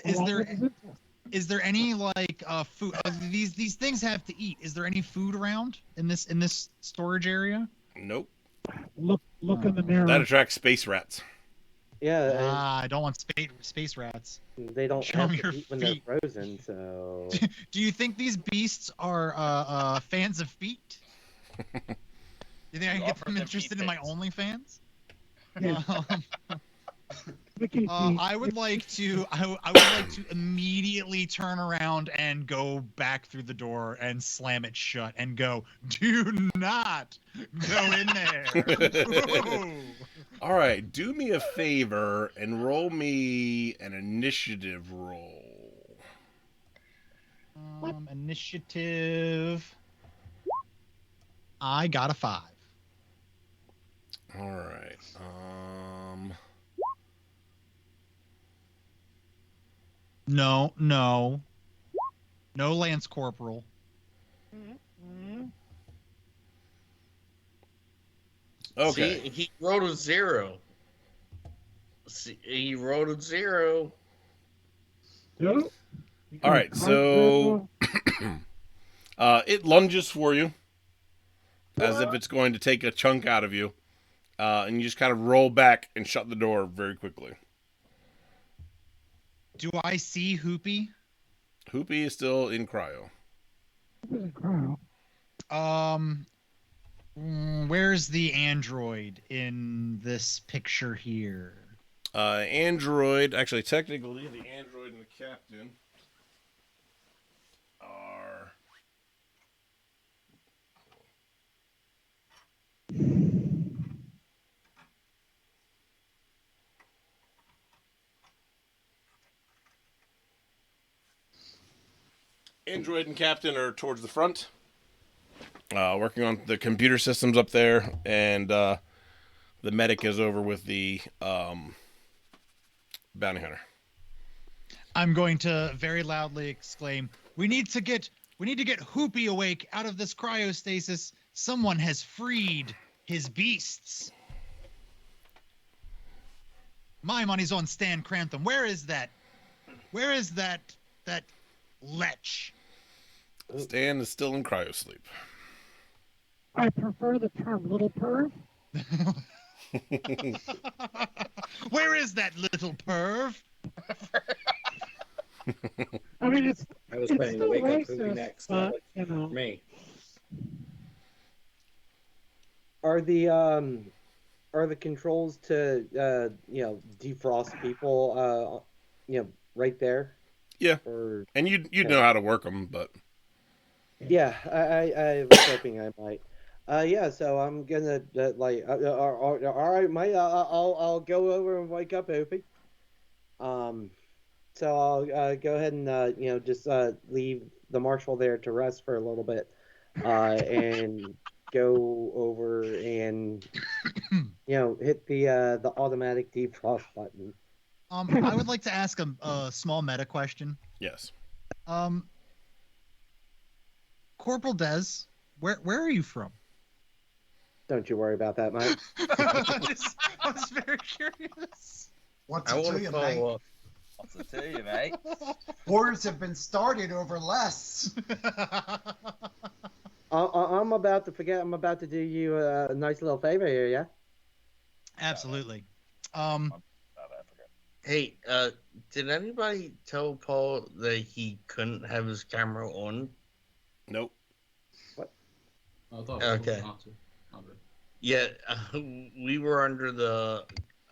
S4: there any like food? These things have to eat. Is there any food around in this storage area?
S1: Nope.
S3: Look in the mirror.
S1: That attracts space rats.
S8: Yeah.
S4: I don't want space rats.
S8: They don't
S4: Show
S8: have
S4: me
S8: to
S4: your
S8: eat when
S4: feet.
S8: they're frozen, so.
S4: Do you think these beasts are fans of feet? You think I can get them interested in my OnlyFans? I would like to. I would like to immediately turn around and go back through the door and slam it shut and go. Do not go in there.
S1: All right, do me a favor and roll me an initiative roll.
S4: Initiative. I got a 5.
S1: All right.
S4: No, Lance Corporal.
S1: Okay.
S7: See, he rolled a 0. See, he rolled a 0.
S3: Yep.
S1: All right, so it lunges for you as if it's going to take a chunk out of you, and you just kind of roll back and shut the door very quickly.
S4: Do I see Hoopy?
S1: Hoopy is still in cryo.
S4: Where's the android in this picture here?
S1: Android, actually, technically, the android and the captain are. Android and captain are towards the front, working on the computer systems up there, and the medic is over with the bounty hunter.
S4: I'm going to very loudly exclaim, "We need to get Hoopy awake out of this cryostasis. Someone has freed his beasts." My money's on Stan Crantham. Where is that lech?
S1: Stan is still in cryosleep.
S3: I prefer the term little perv.
S4: Where is that little perv?
S3: I mean,
S6: I was
S3: it's
S6: planning to
S3: still
S6: wake up
S3: racist,
S6: Hoopy next.
S3: but,
S6: Not like
S3: you know.
S6: me.
S8: Are the controls to defrost people right there?
S1: Yeah,
S8: Or
S1: and you'd know how to work them, but
S8: yeah, I was hoping I might. Yeah, so I'm gonna all right, mate. I'll go over and wake up Opie. Um, so I'll go ahead and just leave the marshal there to rest for a little bit, and go over and hit the automatic defrost button.
S4: I would like to ask a small meta question.
S1: yes.
S4: Um, Corporal Des, where are you from?
S8: Don't you worry about that, mate.
S4: I was very curious.
S5: What's
S7: I
S5: it
S7: want
S5: to
S7: to
S5: you,
S7: follow
S5: mate?
S7: up.
S2: What's it to you, mate?
S5: Wars have been started over less.
S8: I'm about to forget. I'm about to do you a nice little favor here, yeah?
S4: Absolutely.
S7: Hey, did anybody tell Paul that he couldn't have his camera on?
S1: Nope.
S9: I thought
S7: Okay.
S9: not to. Okay.
S7: Yeah, we were under the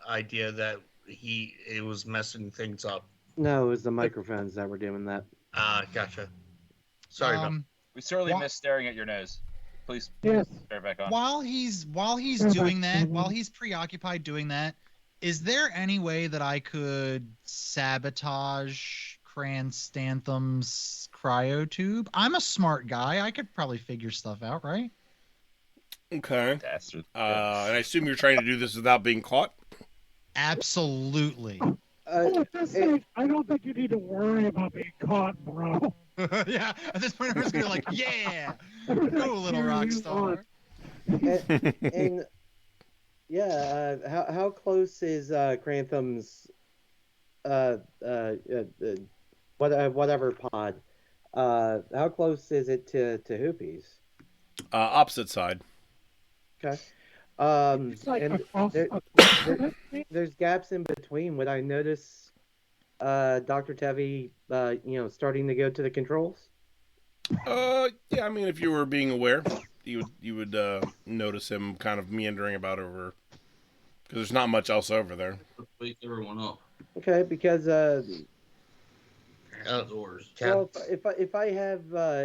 S7: idea that it was messing things up.
S8: No, it was the microphones that were doing that.
S7: Gotcha. Sorry about
S2: We sorely
S4: Wha-
S2: miss staring at your nose. Please
S3: Yes.
S2: bear back on.
S4: While he's
S3: Go
S4: doing
S3: back
S4: that,
S3: to-
S4: while he's preoccupied doing that, is there any way that I could sabotage Cranstantham's cryo tube? I'm a smart guy. I could probably figure stuff out, right?
S1: Okay.
S2: Dastard.
S1: And I assume you're trying to do this without being caught.
S4: Absolutely.
S3: Oh, at this stage, I don't think you need to worry about being caught, bro.
S4: Yeah. At this point, I'm just gonna be like, yeah, go, little
S3: Here
S4: rock
S3: you
S4: star.
S8: And yeah, how close is Crantham's whatever pod? How close is it to Hoopies?
S1: Opposite side.
S8: Okay.
S3: It's like
S8: And
S3: across
S8: there-
S3: a
S8: there's gaps in between. Would I notice Dr. Tevi starting to go to the controls?
S1: Yeah. I mean, if you were being aware, you would notice him kind of meandering about over, because there's not much else over there.
S9: Wake everyone up.
S8: Okay, because
S9: Doors.
S8: well, if I have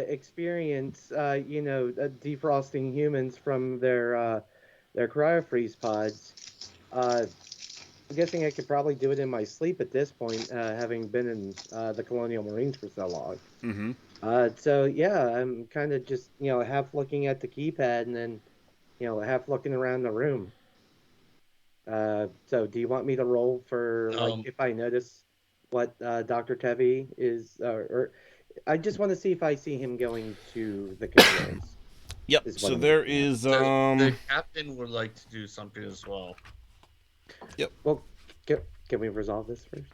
S8: experience, defrosting humans from their cryofreeze pods, I'm guessing I could probably do it in my sleep at this point, having been in the Colonial Marines for so long.
S1: Mm-hmm.
S8: So yeah, I'm kind of just half looking at the keypad and then half looking around the room. So do you want me to roll for if I notice what Dr. Tevi is, or I just want to see if I see him going to the controls.
S1: Yep.
S8: Is what
S1: So
S8: I'm-
S1: there is
S7: the captain would like to do something as well.
S8: Well, can we resolve this first?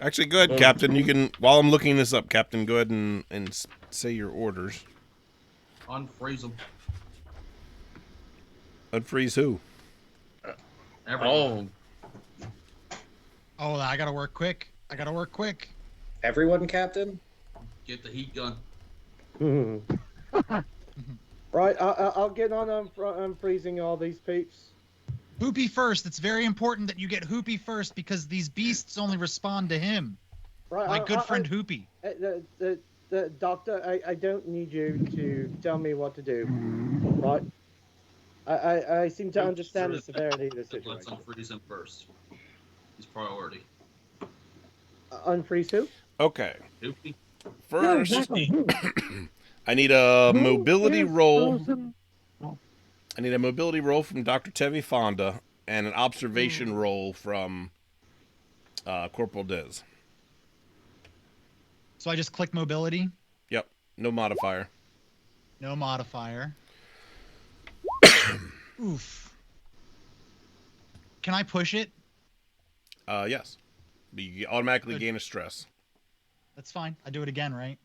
S1: Actually, go ahead, Captain. You can, while I'm looking this up, Captain, go ahead and say your orders.
S9: Unfreeze them.
S1: Unfreeze who?
S9: Everyone.
S4: Oh, I gotta work quick.
S6: Everyone, Captain?
S9: Get the heat gun.
S8: Right, I'll get on freezing all these peeps.
S4: Hoopy first. It's very important that you get Hoopy first because these beasts only respond to him.
S8: Right,
S4: My good friend Hoopy.
S8: The doctor, I don't need you to tell me what to do. Right? I seem to understand the severity of the
S9: Let's
S8: situation.
S9: unfreeze him first. He's priority.
S8: Unfreeze who?
S1: Okay.
S9: Hoopy.
S1: First,
S3: exactly.
S1: I need a
S3: Who
S1: mobility
S3: is
S1: roll.
S3: frozen?
S1: I need a mobility roll from Dr. Tevi Fonda and an observation roll from Corporal Diz.
S4: So I just click mobility.
S1: Yep. No modifier.
S4: No modifier. Oof. Can I push it?
S1: Yes. But you automatically
S4: Good.
S1: gain a stress.
S4: That's fine. I do it again, right?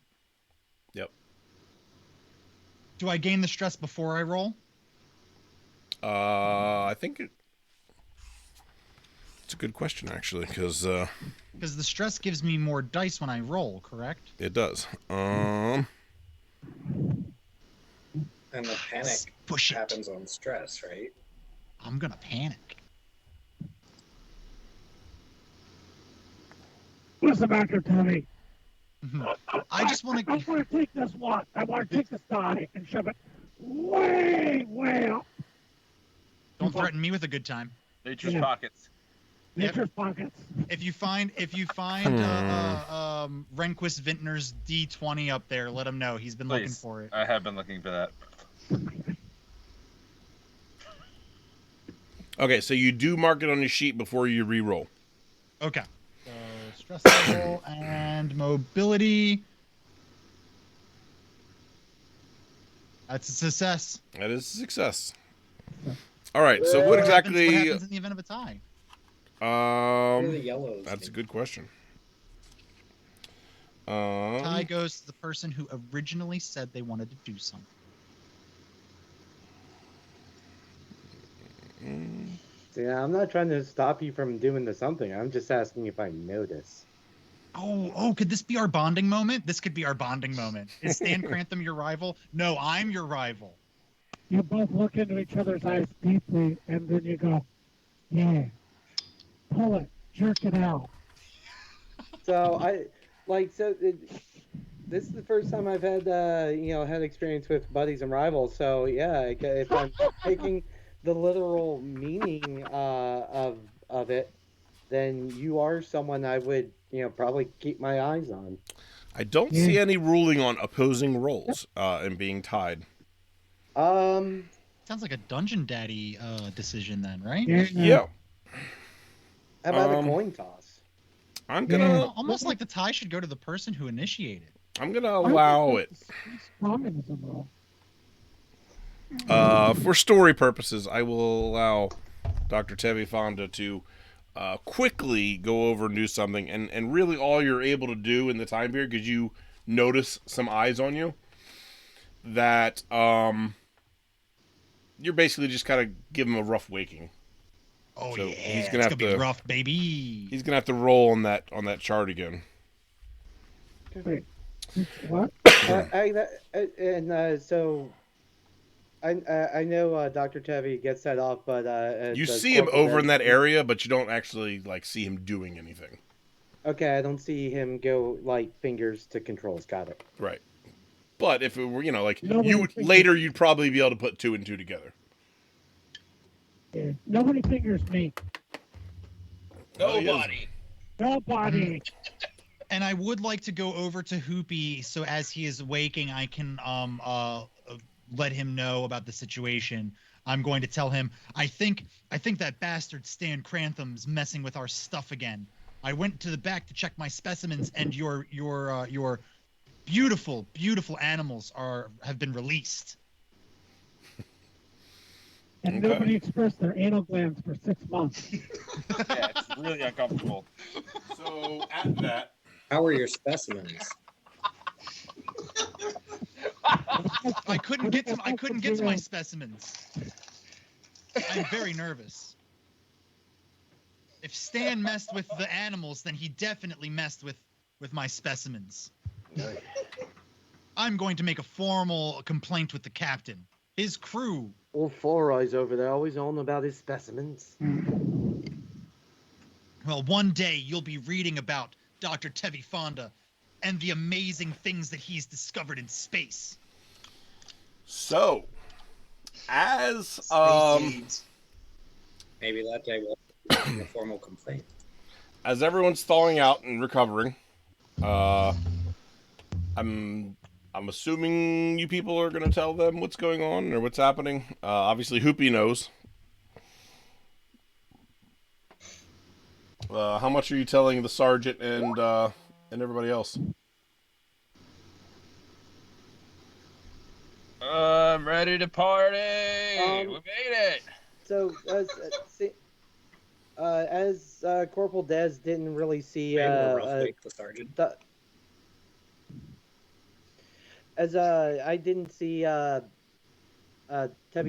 S1: Yep.
S4: Do I gain the stress before I roll?
S1: I think it's a good question, actually, because
S4: Because the stress gives me more dice when I roll, correct?
S1: it does.
S6: And the panic
S4: Push it.
S6: happens on stress, right?
S4: I'm gonna panic.
S3: Listen, Dr. Tony.
S4: I just want
S3: I
S4: to.
S3: want to take this one. I want to take this die and shove it way up.
S4: Don't threaten me with a good time.
S2: Nature's
S3: Yeah.
S2: pockets.
S3: Nature's pockets.
S4: If you find Rehnquist Vintner's D20 up there, let him know. He's been looking
S2: Please.
S4: for it.
S2: I have been looking for that.
S1: Okay, so you do mark it on your sheet before you re-roll.
S4: Okay. So stress level and mobility. That's a success.
S1: That is a success. All right, so what exactly?
S4: What happens in the event of a tie?
S6: What are the
S1: Um,
S6: yellows?
S1: that's a good question.
S4: Tie goes to the person who originally said they wanted to do something.
S8: See, I'm not trying to stop you from doing the something. I'm just asking if I notice.
S4: Oh, could this be our bonding moment? This could be our bonding moment. Is Stan Crantham your rival? No, I'm your rival.
S3: You both look into each other's eyes deeply, and then you go, yeah, pull it, jerk it out.
S8: So this is the first time I've had had experience with buddies and rivals. So yeah, if I'm taking the literal meaning of it, then you are someone I would probably keep my eyes on.
S1: I don't see any ruling on opposing roles and being tied.
S4: Sounds like a Dungeon Daddy decision then, right?
S1: Yeah.
S8: How about a coin toss?
S1: I'm gonna
S4: almost like the tie should go to the person who initiated.
S1: I'm gonna allow it.
S3: Communism,
S1: For story purposes, I will allow Dr. Tevi Fonda to quickly go over and do something, and really all you're able to do in the time period, because you notice some eyes on you, that you're basically just kind of give him a rough waking.
S4: Oh
S1: So
S4: yeah,
S1: he's
S4: it's
S1: gonna have
S4: gonna be
S1: to-
S4: rough, baby.
S1: He's gonna have to roll on that chart again.
S3: Wait, what?
S8: So I know Dr. Tevi gets that off, but
S1: You
S8: does
S1: see him
S8: Corporal
S1: over in
S8: Dez-
S1: that area, but you don't actually see him doing anything.
S8: Okay, I don't see him go fingers to controls. Got it.
S1: Right. But if it were,
S3: Nobody
S1: you
S3: fingers-
S1: later, you'd probably be able to put 2 and 2 together.
S3: Yeah. Nobody fingers me.
S2: Nobody.
S3: Nobody.
S4: And I would like to go over to Hoopy, so as he is waking, I can let him know about the situation. I'm going to tell him, I think that bastard Stan Crantham's messing with our stuff again. I went to the back to check my specimens, and your beautiful, beautiful animals have been released.
S3: And
S1: Okay.
S3: nobody expressed their anal glands for 6 months.
S2: Yeah, it's really uncomfortable.
S1: So at that,
S6: How are your specimens?
S4: I couldn't get to my specimens. I'm very nervous. If Stan messed with the animals, then he definitely messed with my specimens. I'm going to make a formal complaint with the captain. His crew.
S8: Old Four Eyes over there always on about his specimens.
S4: Well, one day you'll be reading about Dr. Tevi Fonda and the amazing things that he's discovered in space.
S1: so as
S6: Maybe that day will be a formal complaint.
S1: as everyone's thawing out and recovering, I'm assuming you people are going to tell them what's going on or what's happening. Obviously, Hoopy knows. How much are you telling the sergeant and everybody else?
S2: I'm ready to party. We made it.
S8: So as Corporal Dez didn't really see
S6: Maybe a rough wake, the sergeant.
S8: I didn't see Tevi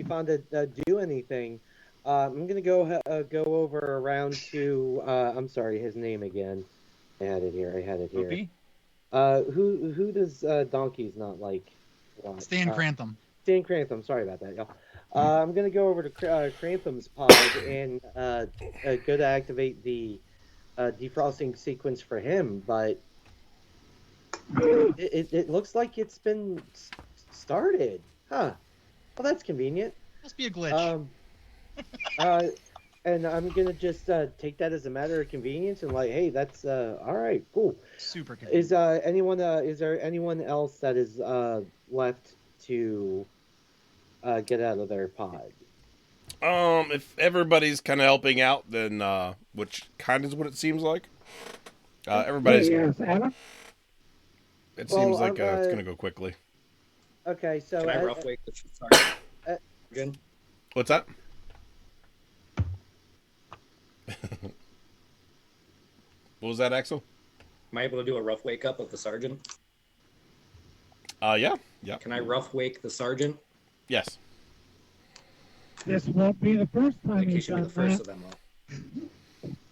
S8: Fonda do anything. I'm gonna go over around to I'm sorry, his name again. I had it here.
S2: Hoopy?
S8: Who does donkeys not like?
S4: Stan Crantham.
S8: Stan Crantham. Sorry about that, y'all. I'm gonna go over to Crantham's pod and go to activate the defrosting sequence for him, but it looks like it's been started. Huh. Well, that's convenient.
S4: Must be a glitch.
S8: And I'm gonna just take that as a matter of convenience and like, hey, that's all right, cool.
S4: Super convenient.
S8: Is there anyone else that is left to get out of their pod?
S1: If everybody's kind of helping out, then which kind of is what it seems like. Everybody's.
S3: Yes, Adam.
S1: It
S8: Well,
S1: seems like it's gonna go quickly.
S8: Okay, so
S6: Can I rough wake the sergeant? Again?
S1: What's that? What was that, Axel?
S6: Am I able to do a rough wake up of the sergeant?
S1: Yeah.
S6: Can I rough wake the sergeant?
S1: Yes.
S3: This won't be the first
S6: I
S3: time
S6: think he
S3: he's
S6: should be
S3: done
S6: the first
S3: that.
S6: of them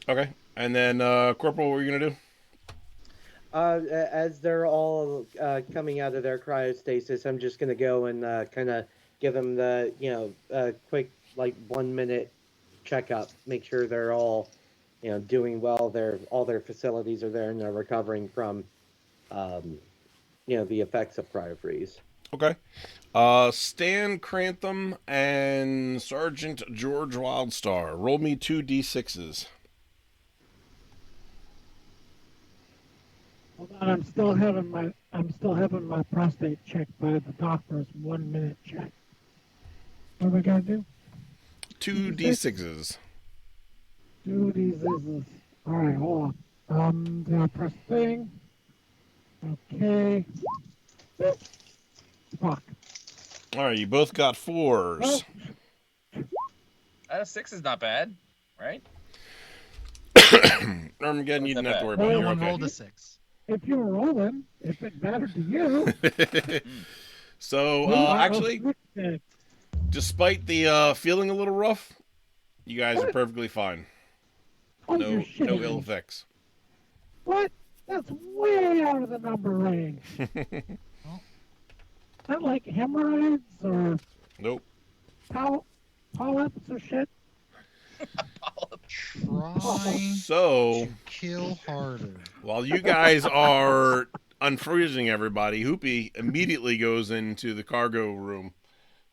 S6: all.
S1: Okay. And then Corporal, what were you gonna do?
S8: As they're all coming out of their cryostasis, I'm just gonna go and kind of give them the quick like 1 minute checkup, make sure they're all doing well. All their facilities are there and they're recovering from the effects of cryo freeze.
S1: Okay. Stan Crantham and Sergeant George Wildstar. Roll me 2d6s.
S3: Hold on, I'm still having my prostate checked by the doctor's 1 minute check. What am I gonna do?
S1: 2d6s.
S3: Do these is all right. Hold on. Then I press thing. Okay. Fuck.
S1: All right, you both got 4s.
S3: Well,
S2: 6 is not bad, right?
S1: Armageddon, you didn't have to worry about
S3: Well,
S1: it.
S4: No
S1: You're
S4: one
S1: okay.
S4: rolled a 6.
S3: if you were rolling, if it mattered to you.
S1: So, actually, despite the feeling a little rough, you guys are perfectly fine.
S3: Oh,
S1: No
S3: you're shitting
S1: ill
S3: me.
S1: effects.
S3: What? That's way out of the number range. Not like hemorrhoids or
S1: Nope.
S3: polyps or shit.
S4: Try
S1: So,
S4: to kill harder.
S1: while you guys are unfreezing everybody, Hoopy immediately goes into the cargo room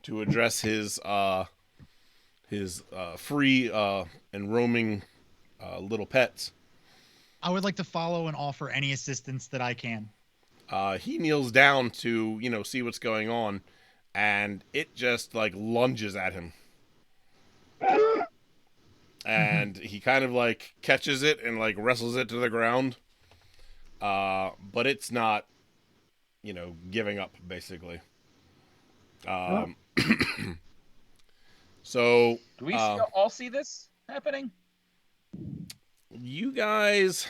S1: to address his free and roaming little pets.
S4: I would like to follow and offer any assistance that I can.
S1: He kneels down to see what's going on, and it just like lunges at him. And he kind of like catches it and like wrestles it to the ground. But it's not, giving up basically. So
S2: Do we all see this happening?
S1: you guys,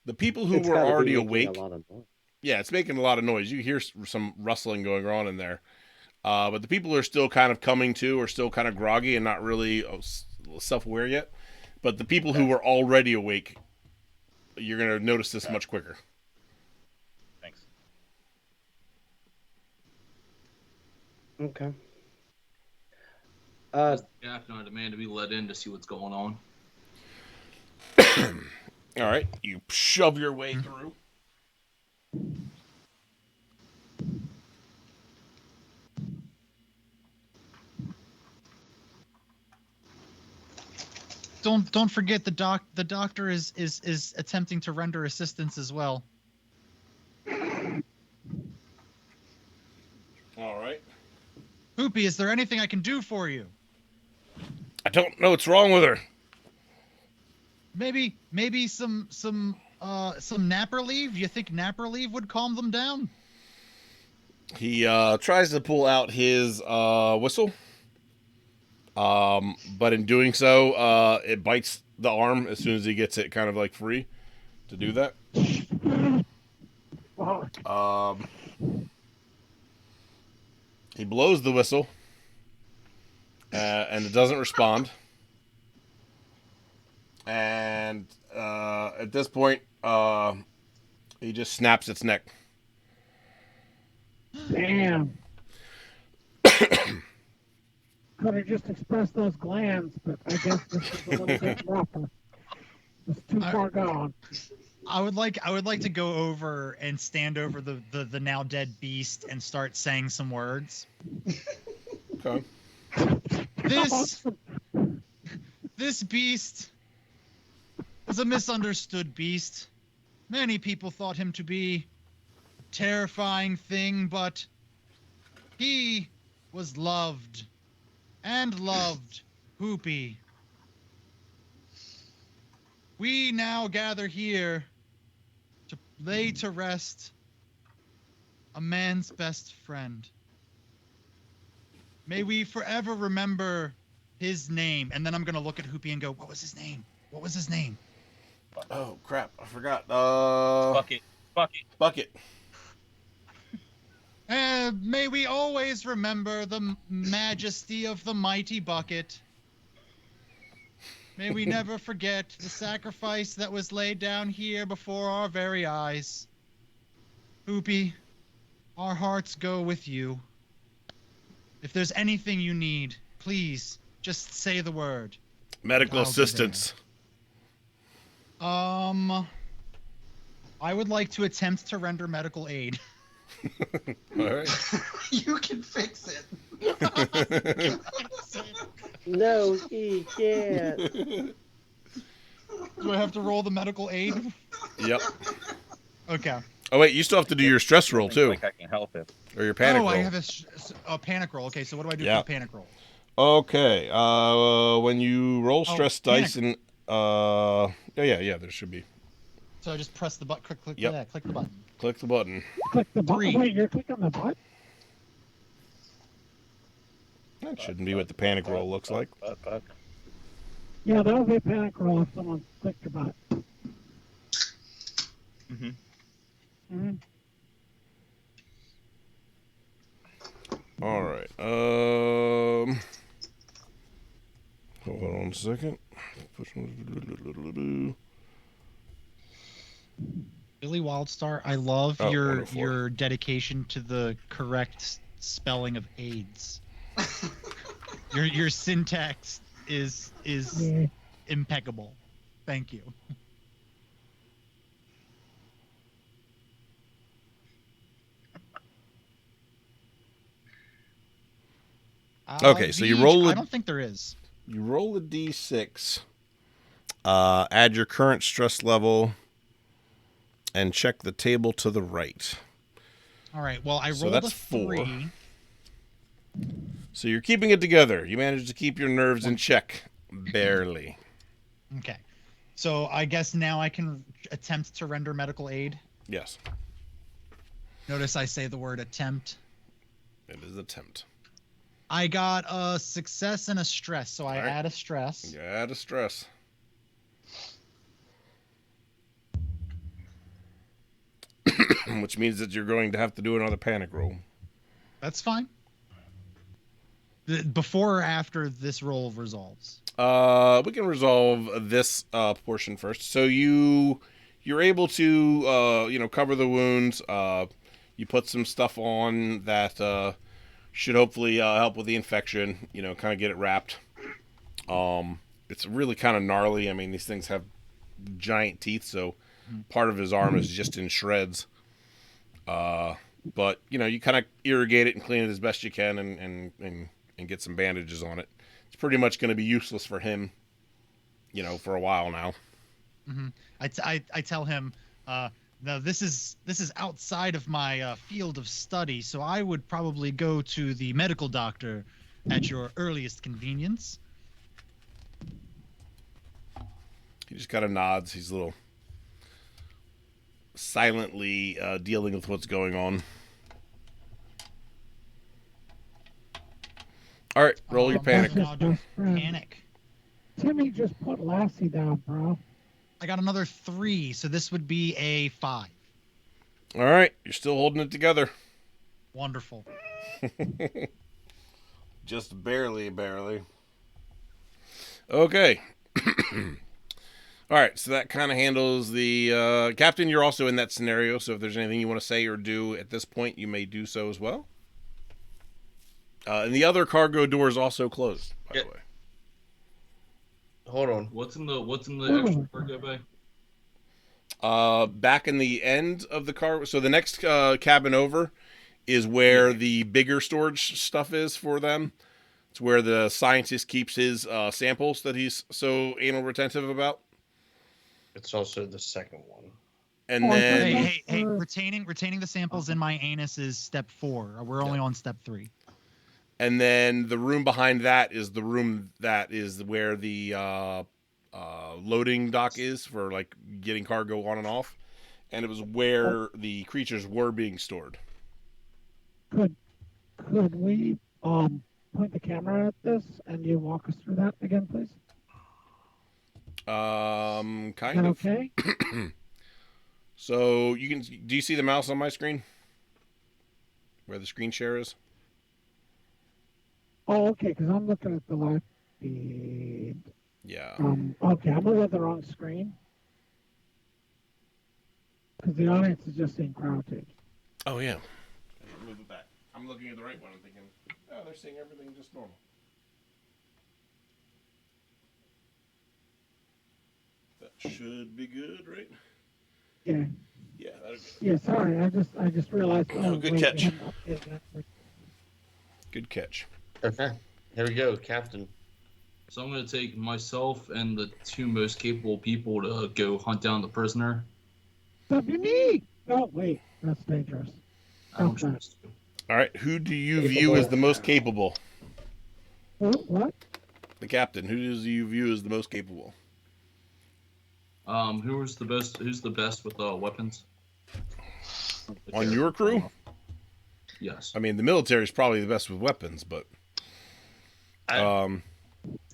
S1: the people who
S8: It's
S1: were
S8: gotta be
S1: already
S8: making
S1: awake,
S8: a lot of noise.
S1: yeah, it's making a lot of noise. You hear some rustling going on in there. But the people who are still kind of coming to are still kind of groggy and not really self-aware yet. But the people who were already awake, you're going to notice this much quicker.
S2: Thanks.
S8: Okay.
S9: Captain, I demand to be let in to see what's going on.
S1: All right, you shove your way through.
S4: Don't forget the doctor is attempting to render assistance as well.
S1: All right.
S4: Hoopy, is there anything I can do for you?
S1: I don't know what's wrong with her.
S4: Maybe some napper leave? You think napper leave would calm them down?
S1: He tries to pull out his whistle. But in doing so, it bites the arm as soon as he gets it kind of like free to do that. He blows the whistle, and it doesn't respond. And at this point, he just snaps its neck.
S3: Damn. Could have just expressed those glands, but I guess this is a little bit rougher. It's too far gone.
S4: I would like to go over and stand over the now dead beast and start saying some words.
S1: Okay.
S4: This beast was a misunderstood beast. Many people thought him to be a terrifying thing, but he was loved and loved Hoopy. We now gather here to lay to rest a man's best friend. May we forever remember his name. And then I'm going to look at Hoopy and go, what was his name? What was his name?
S1: Oh, crap. I forgot.
S2: Bucket.
S1: Bucket.
S4: May we always remember the majesty of the mighty Bucket. May we never forget the sacrifice that was laid down here before our very eyes. Hoopy, our hearts go with you. If there's anything you need, please just say the word.
S1: Medical
S4: I'll be
S1: assistance.
S4: I would like to attempt to render medical aid.
S1: All right.
S5: You can fix it.
S8: No, he can't.
S4: Do I have to roll the medical aid?
S1: Yep.
S4: Okay.
S1: Oh, wait, you still have to do your stress roll, too.
S2: Like I can help him.
S1: Or your panic roll.
S4: I have a panic roll. Okay, so what do I do for the panic roll?
S1: Okay. When you roll stress dice
S4: panic.
S1: yeah, there should be.
S4: So I just press the button. Click
S1: Yep.
S4: yeah, click the button.
S1: Click the button.
S3: Click the button.
S4: 3.
S3: Wait, you're clicking the button?
S1: That shouldn't be what the panic roll looks like.
S3: Yeah, that'll be a panic roll if someone clicked the button.
S2: Mm-hmm.
S3: Mm-hmm.
S1: All right. Hold on a second.
S4: Billy Wildstar, I love your
S1: wonderful.
S4: dedication to the correct spelling of AIDS. Your syntax is
S3: Yeah.
S4: impeccable. Thank you.
S1: Okay, so you roll
S4: I don't think there is.
S1: You roll a d6, add your current stress level, and check the table to the right.
S4: All right. Well, I
S1: So
S4: rolled
S1: that's
S4: a 3.
S1: 4. So you're keeping it together. You managed to keep your nerves in check. Barely.
S4: Okay. So I guess now I can attempt to render medical aid.
S1: Yes.
S4: Notice I say the word attempt.
S1: It is attempt.
S4: I got a success and a stress, so I
S1: All right.
S4: add a stress.
S1: You add a stress. Which means that you're going to have to do another panic roll.
S4: That's fine. Before or after this roll resolves?
S1: We can resolve this portion first. So you're able to cover the wounds. You put some stuff on that should hopefully help with the infection. Kind of get it wrapped. It's really kind of gnarly. I mean, these things have giant teeth, so part of his arm is just in shreds. But you kind of irrigate it and clean it as best you can, and get some bandages on it. It's pretty much going to be useless for him, for a while now.
S4: Mm-hmm. I tell him, now this is outside of my field of study, so I would probably go to the medical doctor at your earliest convenience.
S1: He just kind of nods. He's a little silently dealing with what's going on. All right, roll your panic.
S3: That's his best friend.
S4: Panic.
S3: Timmy just put Lassie down, bro.
S4: I got another 3, so this would be a 5.
S1: All right, you're still holding it together.
S4: Wonderful.
S1: Just barely. Okay. All right, so that kind of handles the... Captain, you're also in that scenario, so if there's anything you want to say or do at this point, you may do so as well. And the other cargo door is also closed, by
S7: Yeah.
S1: the way.
S7: Hold on.
S9: What's in the extra cargo bay?
S1: Back in the end of the car. So the next cabin over is where the bigger storage stuff is for them. It's where the scientist keeps his samples that he's so anal retentive about.
S7: It's also the second one.
S1: And
S3: Oh, I
S1: then
S3: thought
S4: Hey! Retaining the samples in my anus is step 4. We're only on step 3.
S1: and then the room behind that is the room that is where the loading dock is for like getting cargo on and off. And it was where the creatures were being stored.
S3: Could we point the camera at this and you walk us through that again, please? Is
S1: Kind
S3: that
S1: of.
S3: okay?
S1: So you can. Do you see the mouse on my screen? Where the screen share is?
S3: Oh, okay, because I'm looking at the live feed.
S1: Yeah.
S3: Okay, I'm looking at the wrong screen. Because the audience is just seeing crowd tapes.
S1: Oh yeah. Move it back. I'm looking at the right one. I'm thinking, oh, they're seeing everything just normal. That should be good, right?
S3: Yeah.
S1: Yeah, that'll be
S3: Yeah, sorry, I just realized.
S1: Oh, good
S3: wait,
S1: catch.
S3: we haven't updated that.
S1: good catch.
S7: Okay. Here we go, Captain.
S9: So I'm going to take myself and the 2 most capable people to go hunt down the prisoner.
S3: WD! Oh, wait, that's dangerous.
S9: I don't
S3: Okay.
S9: trust you.
S1: All right, who do you view as the most capable?
S3: What?
S1: The captain. Who do you view as the most capable?
S9: Who's the best with weapons?
S1: On your crew?
S9: Yes.
S1: I mean, the military is probably the best with weapons, but
S7: The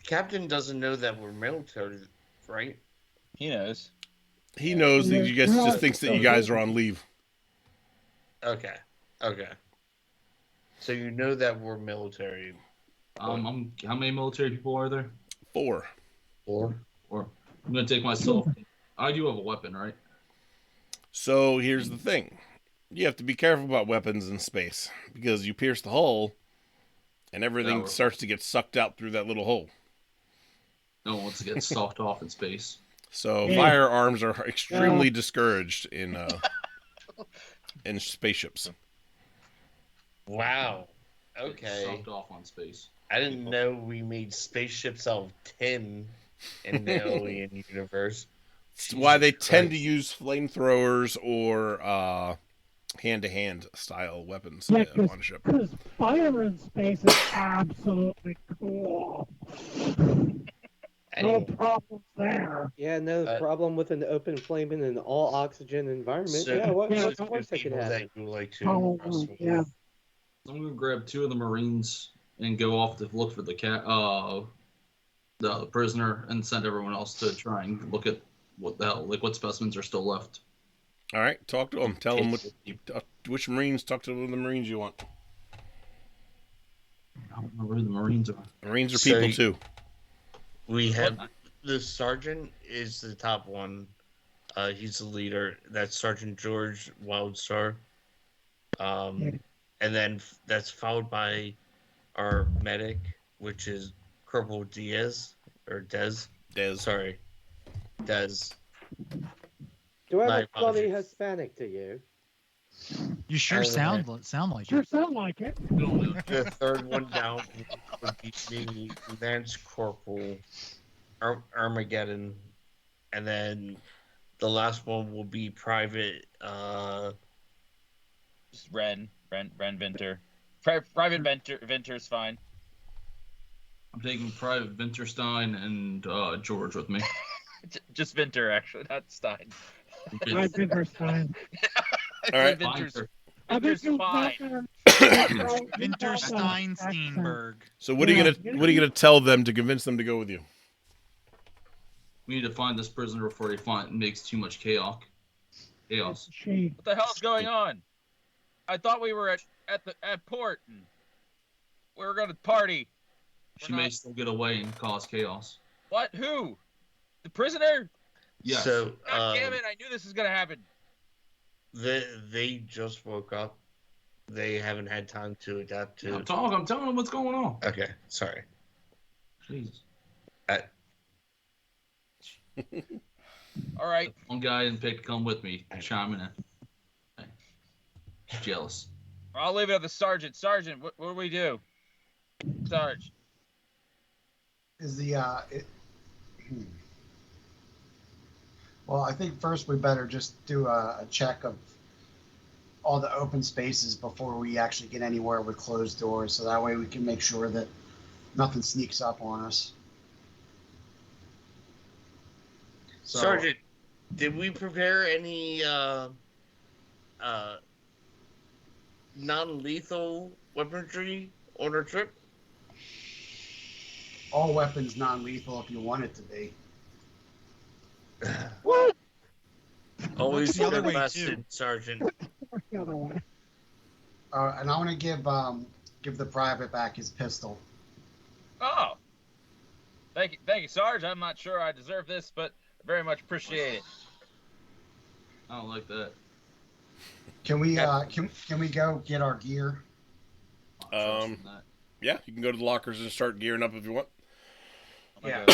S7: captain doesn't know that we're military, right?
S2: He knows.
S1: he knows that you guys
S3: Yeah.
S1: just thinks that you guys are on leave.
S7: Okay. Okay. So you know that we're military.
S9: How many military people are there?
S1: 4.
S7: Or
S9: I'm going to take myself. I do have a weapon, right?
S1: So here's the thing. You have to be careful about weapons in space because you pierce the hull and everything
S9: we're
S1: starts to get sucked out through that little hole.
S9: No one wants to get sucked off in space.
S1: So
S3: Yeah.
S1: firearms are extremely discouraged in spaceships.
S7: wow.
S9: Get
S7: Okay.
S9: sucked off on space.
S7: I didn't know we made spaceships out of tin in the alien universe.
S1: It's why they
S7: Jesus
S1: tend to
S7: Christ.
S1: use flamethrowers or hand-to-hand style weapons
S3: Yeah,
S1: on a ship.
S3: because fire in space is absolutely cool. No problems there.
S8: Yeah, no problem with an open flame in an all oxygen environment. Yeah, what
S7: just
S8: of course that could
S7: people
S8: happen.
S7: that you like to
S3: Oh,
S7: impress with.
S3: yeah.
S9: So I'm going to grab 2 of the Marines and go off to look for the prisoner and send everyone else to try and look at what specimens are still left.
S1: All right, talk to them. Tell them which Marines. Talk to the Marines you want.
S9: I don't remember who the Marines are.
S1: Marines are
S7: So
S1: people
S7: you-
S1: too.
S7: We have the sergeant is the top one. He's the leader. That's Sergeant George Wildstar. And then that's followed by our medic, which is Corporal Diaz or Dez.
S1: Des.
S7: Sorry, Dez.
S8: Do I
S7: My
S8: look bloody
S7: apologies.
S8: Hispanic to you?
S4: You sure sound like
S3: Sure
S4: it.
S3: sound like it.
S7: The third one down would be the Lance Corporal Armageddon, and then the last one will be Private.
S2: Just Ren Venter. Private Venter's fine.
S9: I'm taking Private Winterstein and George with me.
S2: Just Venter, actually, not Stein.
S3: I think we're fine.
S1: All right.
S2: Venter's
S3: I think you
S2: fine.
S4: Winterstein Steinberg.
S1: So what are you gonna tell them to convince them to go with you?
S9: We need to find this prisoner before he makes too much chaos.
S2: What the hell's going on? I thought we were at port. And we were going to party.
S9: She may still get away and cause chaos.
S2: What? Who? The prisoner?
S9: Yes.
S7: So,
S2: God damn it! I knew this was going to happen.
S7: they just woke up. they haven't had time to adapt to.
S9: I'm talking. I'm telling them what's going on.
S7: Okay, sorry.
S9: Jeez.
S2: All right.
S9: One guy didn't pick to come with me, chiming in. Okay. Jealous.
S2: I'll leave it up to Sergeant. Sergeant, what do we do? Sarge.
S5: Is the well, I think first we better just do a check of all the open spaces before we actually get anywhere with closed doors, so that way we can make sure that nothing sneaks up on us. So,
S7: Sergeant, did we prepare any non-lethal weaponry on our trip?
S5: all weapons non-lethal if you want it to be.
S3: What?
S7: Always
S4: the other way,
S7: invested,
S4: too.
S7: Sergeant.
S3: What's the other way?
S5: And I want to give the private back his pistol.
S2: Oh. Thank you, Sarge. I'm not sure I deserve this, but I very much appreciate it.
S9: I don't like that.
S5: Can we can we go get our gear?
S1: Yeah, you can go to the lockers and start gearing up if you want.
S2: Yeah.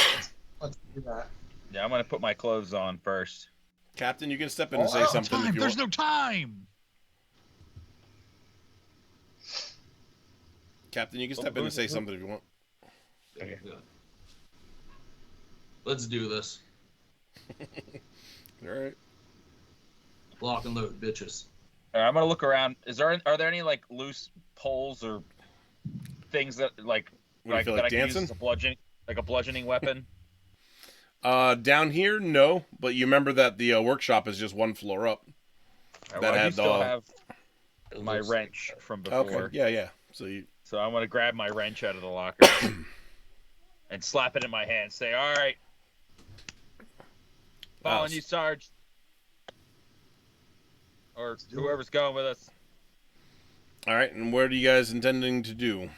S5: Let's do that.
S2: Yeah, I'm gonna put my clothes on first.
S1: Captain, you can step in and say something if you
S4: There's
S1: want.
S4: no time.
S1: Captain, you can step in and say something if you want.
S7: Okay.
S9: Good. Let's do this.
S1: All right.
S9: Lock and load, bitches.
S2: I'm gonna look around. Are there any like loose poles or things that like
S1: What do you feel
S2: that
S1: like
S2: I can use
S1: dancing?
S2: as a bludgeoning weapon?
S1: Down here, no. But you remember that the workshop is just one floor up.
S2: Well, I do
S1: had
S2: still
S1: the-
S2: have my wrench from before.
S1: Okay. Yeah.
S2: So I'm gonna grab my wrench out of the locker and slap it in my hand. Say, "All right, following you, Sarge, or whoever's going with us."
S1: All right. And what are you guys intending to do?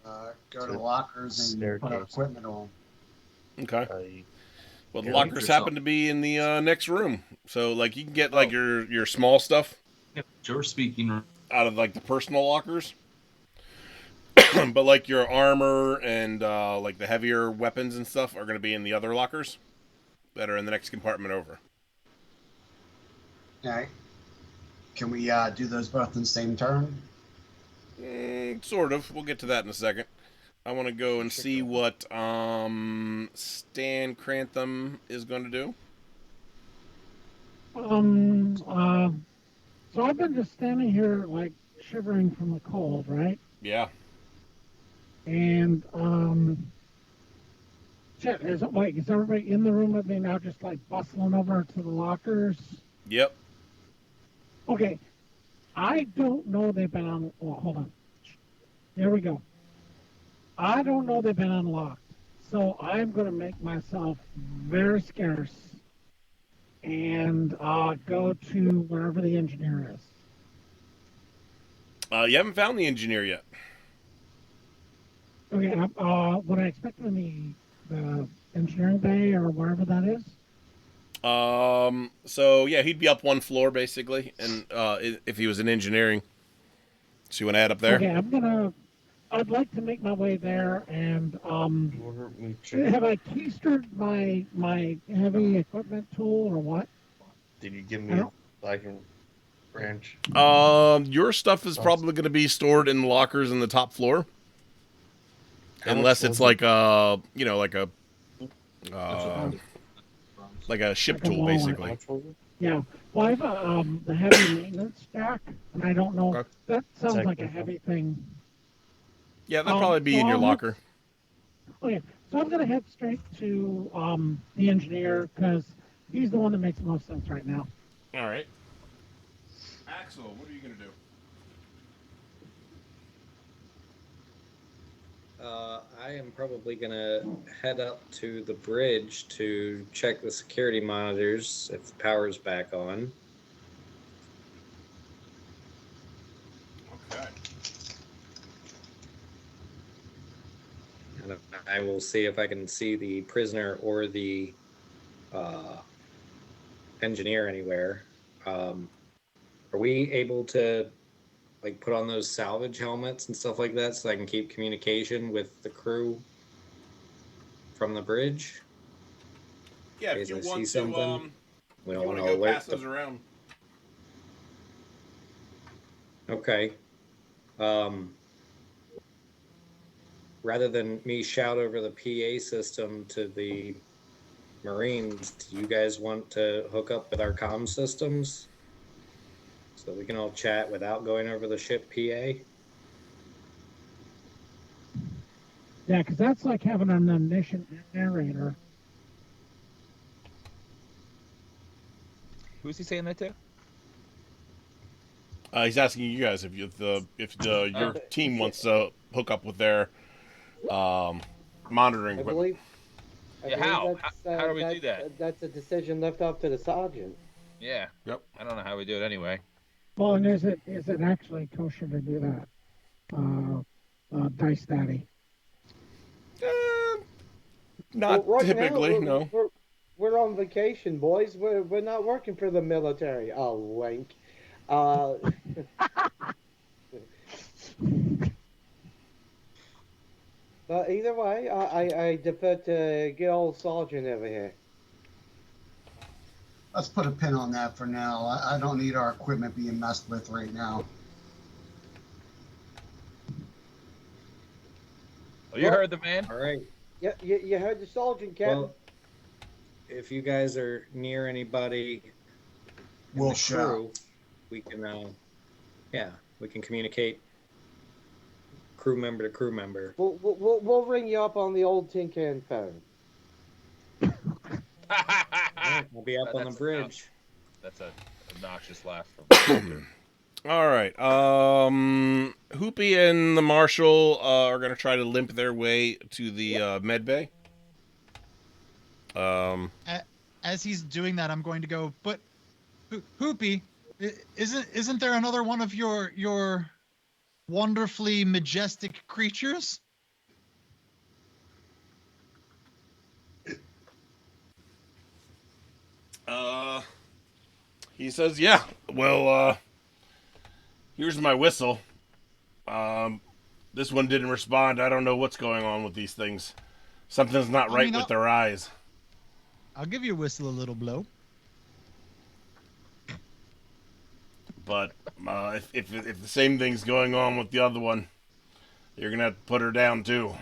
S5: Go to the lockers and put our equipment on.
S1: Okay. Well, the
S9: Yeah,
S1: lockers happen to be in the next room, so like you can get like your small stuff
S9: You're speaking.
S1: out of like the personal lockers, but like your armor and like the heavier weapons and stuff are going to be in the other lockers that are in the next compartment over.
S5: Okay. Can we do those both in the same turn?
S1: Sort of. We'll get to that in a second. I want to go and see what Stan Crantham is going to do.
S3: So I've been just standing here, like, shivering from the cold, right?
S1: Yeah.
S3: And, shit, is everybody in the room with me now just, like, bustling over to the lockers?
S1: Yep.
S3: Okay. I don't know they've been on, well, hold on. There we go. I don't know they've been unlocked. So I'm going to make myself very scarce and go to wherever the engineer is.
S1: You haven't found the engineer yet.
S3: Okay, would I expect him in the engineering bay or wherever that is?
S1: So yeah, he'd be up one floor basically, and if he was in engineering. So you want to head up there?
S3: Okay, I'd like to make my way there and have I keistered my heavy equipment tool or what?
S7: Did you give me a wrench?
S1: Your stuff is probably going to be stored in lockers in the top floor, unless it's like a like a ship
S3: Like a
S1: tool
S3: wallet.
S1: basically.
S3: Yeah. Well, I have the heavy maintenance jack, and I don't know.
S1: Okay.
S3: That sounds like a heavy thing.
S1: Yeah, that'd probably be in your locker.
S3: Okay, so I'm gonna head straight to the engineer because he's the one that makes the most sense right now.
S1: All right. Axel, what are you going to do?
S6: I am probably gonna head up to the bridge to check the security monitors if the power's back on.
S1: Okay.
S6: And I will see if I can see the prisoner or the engineer anywhere. Are we able to like put on those salvage helmets and stuff like that so I can keep communication with the crew from the bridge?
S1: Yeah,
S6: In
S1: if
S6: case
S1: you
S6: I see
S1: want to,
S6: something. We
S1: if
S6: don't
S1: you
S6: want
S1: want
S6: to
S1: to go pass
S6: alert
S1: those
S6: the.
S1: around.
S6: Okay. Rather than me shout over the PA system to the Marines, do you guys want to hook up with our comm systems so we can all chat without going over the ship PA?
S3: Yeah, because that's like having an omniscient narrator.
S10: Who's he saying that to?
S1: He's asking you guys if your team wants to hook up with their monitoring
S8: I
S1: equipment.
S8: believe.
S10: Yeah,
S8: believe
S10: how?
S8: that's
S10: How do we do that?
S8: That's a decision left up to the sergeant.
S10: Yeah.
S1: Yep.
S10: I don't know how we do it anyway.
S3: Well, and is it actually kosher to do that? Dice Daddy.
S1: Not
S8: Well, right
S1: typically,
S8: now,
S1: no.
S8: we're on vacation, boys. We're not working for the military. Oh, wank. But either way, I defer to good old sergeant over here.
S5: Let's put a pin on that for now. I don't need our equipment being messed with right now.
S10: Oh, you heard the man?
S6: All right.
S8: Yeah, you heard the sergeant, Captain.
S6: Well, if you guys are near anybody in
S5: We'll
S6: the
S5: shout.
S6: crew, we can, we can communicate crew member to crew member.
S8: We'll ring you up on the old tin can phone.
S6: All right, I'll be up on the bridge.
S10: That's a obnoxious laugh from
S1: All right. Hoopy and the marshal are going to try to limp their way to the med bay.
S4: As he's doing that, I'm going to go. But Hoopy, isn't there another one of your wonderfully majestic creatures?
S1: He says, "Yeah. Well, here's my whistle. This one didn't respond. I don't know what's going on with these things. Something's not right with their eyes."
S4: I'll give your whistle a little blow.
S1: But if the same thing's going on with the other one, you're gonna have to put her down too.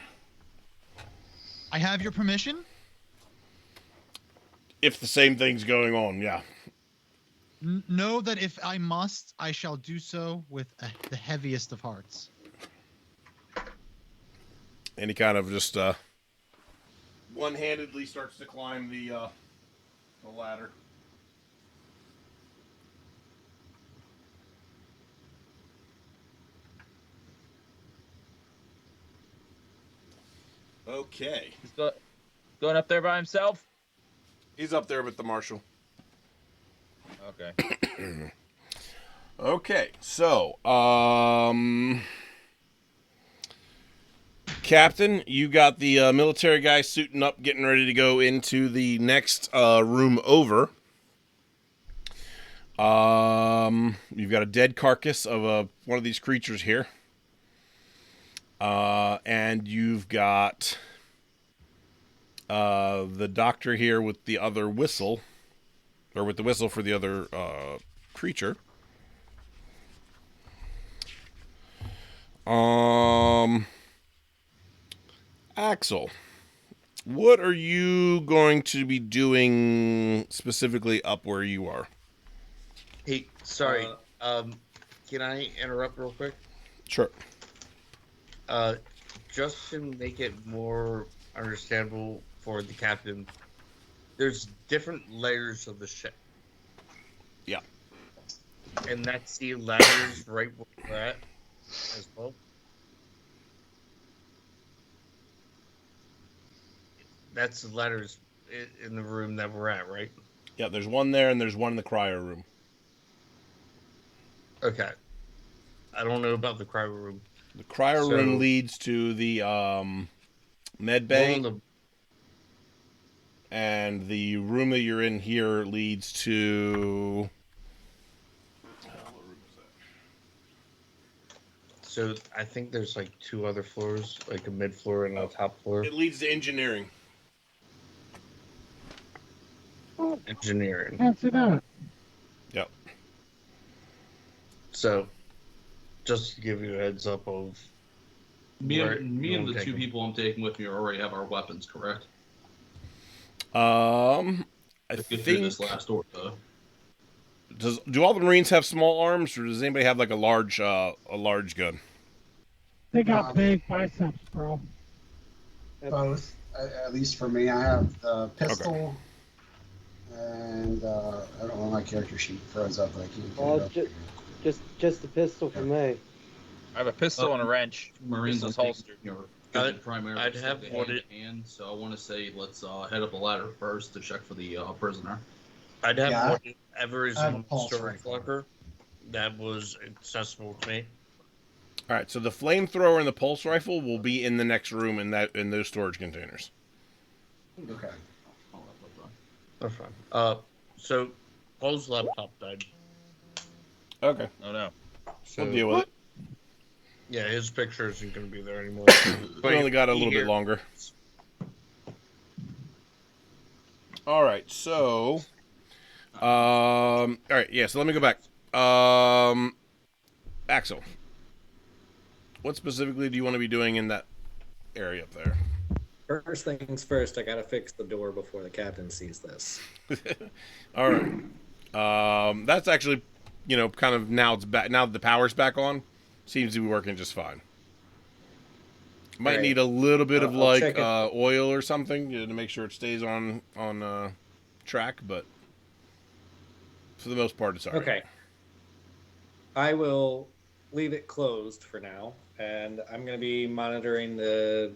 S4: I have your permission?
S1: If the same thing's going on, yeah.
S4: Know that if I must, I shall do so with the heaviest of hearts.
S1: And he kind of just one-handedly starts to climb the ladder. Okay.
S10: He's going up there by himself?
S1: He's up there with the marshal.
S10: Okay.
S1: Okay, so, Captain, you got the military guy suiting up, getting ready to go into the next room over. You've got a dead carcass of one of these creatures here. And you've got the doctor here with the other whistle, or with the whistle for the other creature. Axel, what are you going to be doing specifically up where you are?
S7: Hey, sorry. Can I interrupt real quick?
S1: Sure.
S7: Just to make it more understandable for the captain, there's different layers of the ship.
S1: Yeah.
S7: And that's the ladders right where we're at as well. That's the ladders in the room that we're at, right?
S1: Yeah, there's one there and there's one in the cryo room.
S7: Okay. I don't know about the cryo room.
S1: The cryo room leads to the med bay. And the room that you're in here leads to... what
S7: So I think there's like 2 other floors, like a mid floor and a top floor.
S1: It leads to engineering.
S3: Oh,
S7: Engineering.
S3: fancy that.
S1: Yep.
S7: So, just to give you a heads up of
S9: Me
S7: where
S9: and me
S7: you
S9: and
S7: wanna
S9: the
S7: take
S9: two
S7: 'em.
S9: people I'm taking with me already have our weapons, correct?
S1: I
S9: Let's get through
S1: think.
S9: this last door, though.
S1: Do all the Marines have small arms, or does anybody have like a large gun?
S3: They got
S5: Um,
S3: big biceps, bro.
S5: Both. At least for me, I have the pistol, and I don't know, my character sheet froze up, but I can't get
S8: Well,
S5: it up.
S8: just a pistol for me.
S10: I have a pistol and a wrench.
S9: Marines
S10: Pistol's
S9: I'm
S10: holstered.
S9: taking are
S7: I'd-
S9: primarily
S7: I'd have
S9: stick
S7: what
S9: hand
S7: it-
S9: to hand, so I want to say let's head up the ladder first to check for the prisoner.
S7: I'd have
S5: Yeah,
S7: whatever is
S5: I have
S7: in
S5: a
S7: the
S5: pulse
S7: storage
S5: rifle.
S7: locker that was accessible to me.
S1: All right. So the flamethrower and the pulse rifle will be in the next room in those storage containers.
S5: Okay.
S7: That's fine. So Paul's laptop died.
S1: Okay.
S10: Oh no.
S7: So
S1: We'll deal with it.
S7: yeah, his picture isn't going to be there anymore.
S1: We only got a little bit longer. All right. So. All right. Yeah. So let me go back. Axel. What specifically do you want to be doing in that area up there?
S6: First things first, I gotta fix the door before the captain sees this.
S1: All right. That's actually, kind of now it's back. Now that the power's back on, seems to be working just fine. Might
S6: Right.
S1: need a little bit of
S6: I'll check it.
S1: oil or something to make sure it stays on track, but for the most part, it's alright.
S6: Okay. I will leave it closed for now, and I'm going to be monitoring the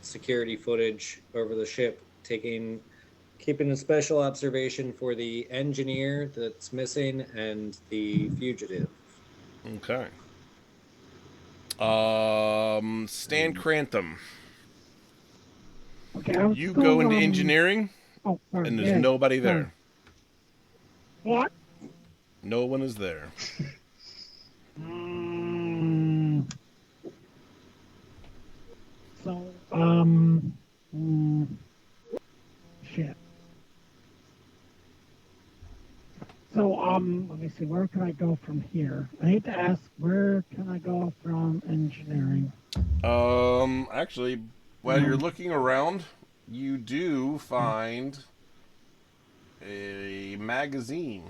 S6: security footage over the ship, keeping a special observation for the engineer that's missing and the fugitive.
S1: Okay. Stan Crantham,
S3: Okay, I'm
S1: you
S3: still,
S1: go into engineering,
S3: Oh, sorry.
S1: and there's
S3: yeah,
S1: nobody
S3: sorry.
S1: there.
S3: What?
S1: No one is there.
S3: So, shit. So, let me see. Where can I go from here? I hate to ask. Where can I go from engineering?
S1: Actually, while you're looking around, you do find a magazine.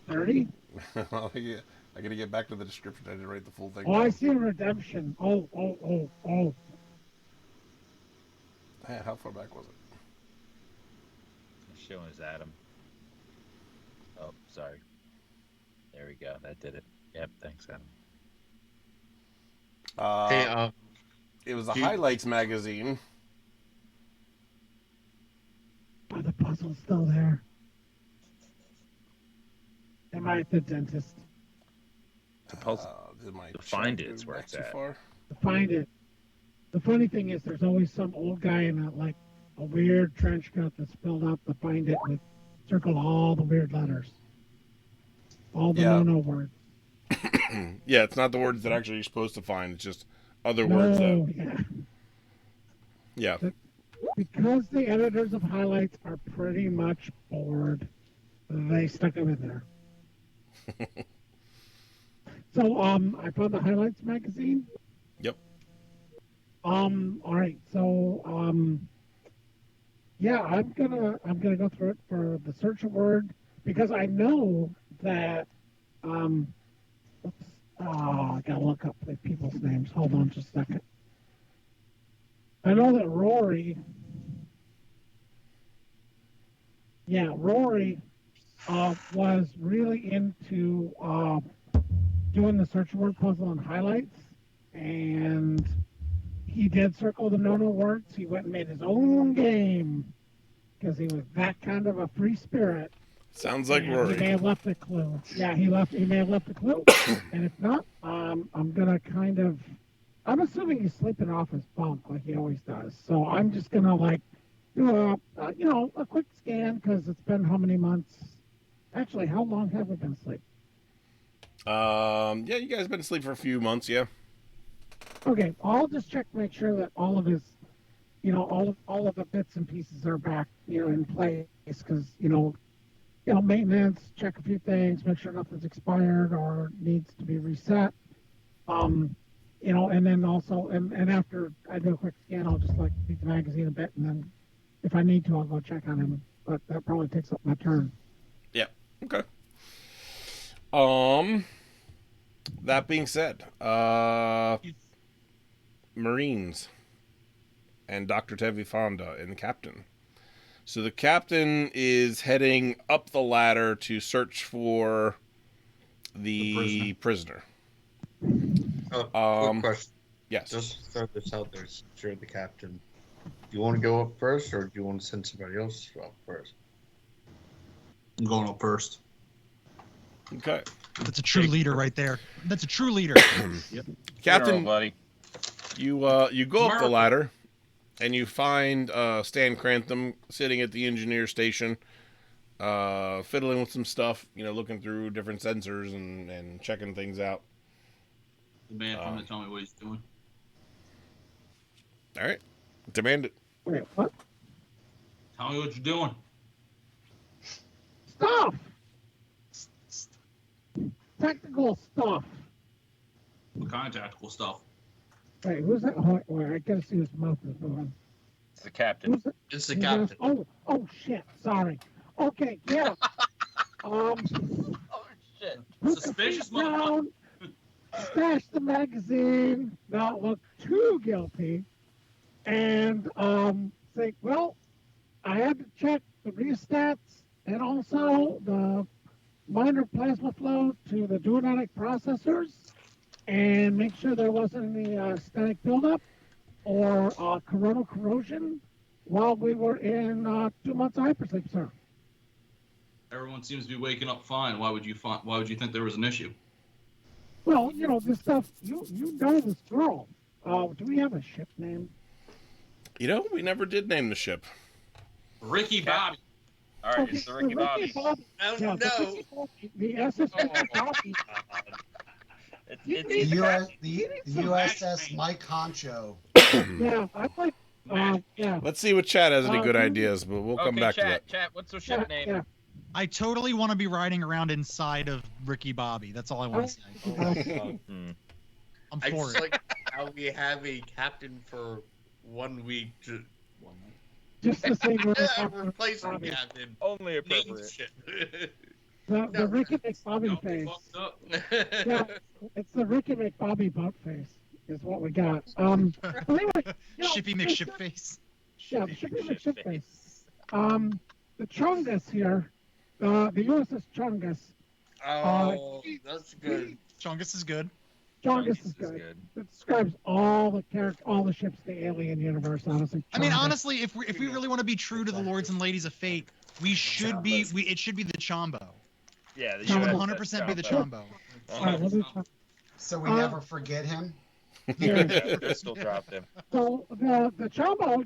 S3: 30?
S1: Yeah, I gotta get back to the description. I didn't write the full thing.
S3: Oh, I
S1: down.
S3: see redemption. Oh.
S1: Man, how far back was it?
S10: It's showing as Adam. Oh, sorry. There we go. That did it. Yep. Thanks, Adam.
S7: Hey,
S1: It was a
S7: do you-
S1: highlights magazine.
S3: Oh, the puzzle's still there. Am I at the dentist?
S10: The puzzle.
S1: Did my
S10: To find
S1: chat
S10: it's
S1: go
S10: where
S1: back
S10: it's
S1: too
S10: at.
S1: far?
S3: To find it. The funny thing is, there's always some old guy in a weird trench coat that's filled up to find it with circle all the weird letters, all the
S1: Yeah.
S3: no words.
S1: Yeah, it's not the words that actually you're supposed to find. It's just other words that.
S3: No, yeah.
S1: Yeah.
S3: Because the editors of highlights are pretty much bored, they stuck them in there. So, I found the highlights magazine.
S1: Yep.
S3: All right. So, yeah, I'm gonna go through it for the search word because I know that, oops, I gotta look up the people's names. Hold on just a second. I know that Rory, was really into doing the search word puzzle and highlights, and he did circle the no words. He went and made his own game because he was that kind of a free spirit.
S1: Sounds like
S3: and
S1: Rory.
S3: He may have left a clue. Yeah, he may have left a clue. And if not, I'm gonna I'm assuming he's sleeping off his bunk like he always does. So I'm just gonna do a quick scan because it's been how many months? Actually, how long have we been asleep?
S1: Yeah, you guys been asleep for a few months, yeah.
S3: Okay, I'll just check to make sure that all of his, all of the bits and pieces are back, in place. Because maintenance, check a few things, make sure nothing's expired or needs to be reset. Um, and then also, and after I do a quick scan, I'll just like read the magazine a bit, and then if I need to, I'll go check on him. But that probably takes up my turn.
S1: Yeah. Okay. Um. That being said, Marines and Dr. Tevi Fonda and the captain. So the captain is heading up the ladder to search for the prisoner.
S7: Quick question.
S1: Yes.
S7: Just throw this out there since you're the captain. Do you want to go up first, or do you want to send somebody else up first?
S9: I'm going up first.
S1: Okay.
S4: That's a true leader right there. That's a true leader.
S2: Yep.
S1: Captain,
S2: buddy.
S1: you go up the ladder, and you find Stan Crantham sitting at the engineer station, fiddling with some stuff, looking through different sensors and checking things out.
S9: The man from to tell me what he's doing.
S1: All right. Demand it.
S3: Wait, what?
S9: Tell me what you're doing.
S3: Stuff! Technical stuff.
S9: What kind of tactical stuff?
S3: Wait, who's that? Oh, wait, I gotta see his mouth is moving.
S2: It's the captain.
S3: Who's that?
S7: It's the
S3: Who's
S7: captain.
S3: that? Oh, shit. Sorry. Okay, yeah.
S2: Oh shit.
S3: Put the
S9: Suspicious
S3: feet down, stash the magazine, not look too guilty, and think, well, I had to check the rheostats and also the minor plasma flow to the duodentic processors and make sure there wasn't any static buildup or coronal corrosion while we were in 2 months of hypersleep, sir.
S9: Everyone seems to be waking up fine. Why would you think there was an issue?
S3: Well, this stuff, you know this girl. Do we have a ship name?
S1: We never did name the ship.
S9: Ricky Bobby.
S2: All right, it's the Ricky Bobby.
S7: Oh,
S3: Yeah,
S7: no.
S3: the Ricky Bobby, the SS Ricky Bobby.
S5: The USS Mike Honcho.
S3: Yeah, I like. Yeah.
S1: Let's see what Chad has any good ideas, but we'll come back to that.
S2: Chat, what's the ship name?
S3: Yeah.
S4: I totally want to be riding around inside of Ricky Bobby. That's all I want to say. I'm
S7: I
S4: for
S7: just
S4: it.
S7: like how we have a captain for 1 week to
S3: Just the same
S7: replacing
S3: Bobby.
S7: captain.
S2: Only
S7: Name
S2: appropriate.
S7: shit.
S3: The Ricky McBobby face. Yeah, it's the Ricky McBobby boat face is what we got. But anyway,
S4: Shippy McShip face.
S3: Yeah, the Shippy McShip face. The Chungus here, the USS Chungus.
S7: Oh, that's good.
S4: Chungus is good.
S3: Chungus is good. It describes all the ships in the alien universe. Honestly,
S4: I mean,
S3: Chungus.
S4: honestly, if we really want to be true to the Lords and Ladies of Fate, it should be the Chombo.
S2: Yeah, the
S4: It should
S2: USS
S4: 100% be the Chombo.
S3: All right, we'll do Chungus.
S5: So we never forget him.
S2: Yeah, Crystal dropped him.
S3: So the Chombo,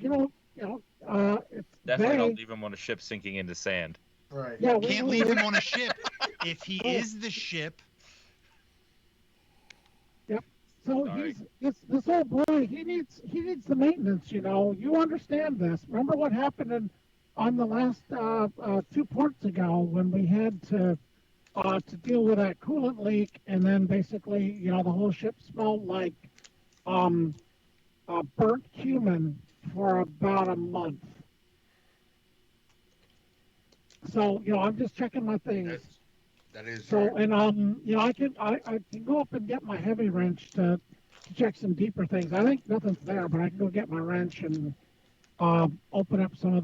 S3: it's
S10: Definitely
S3: they,
S10: don't leave him on a ship sinking into sand.
S5: Right.
S3: Yeah,
S4: Can't leave him on a ship. If he is the ship,
S3: So
S10: Sorry.
S3: this old boy. He needs the maintenance. You understand this. Remember what happened on the last 2 ports ago when we had to deal with that coolant leak, and then basically the whole ship smelled like burnt cumin for about a month. So I'm just checking my things.
S7: That is
S3: So
S7: right.
S3: and I can go up and get my heavy wrench to check some deeper things. I think nothing's there, but I can go get my wrench and open up some of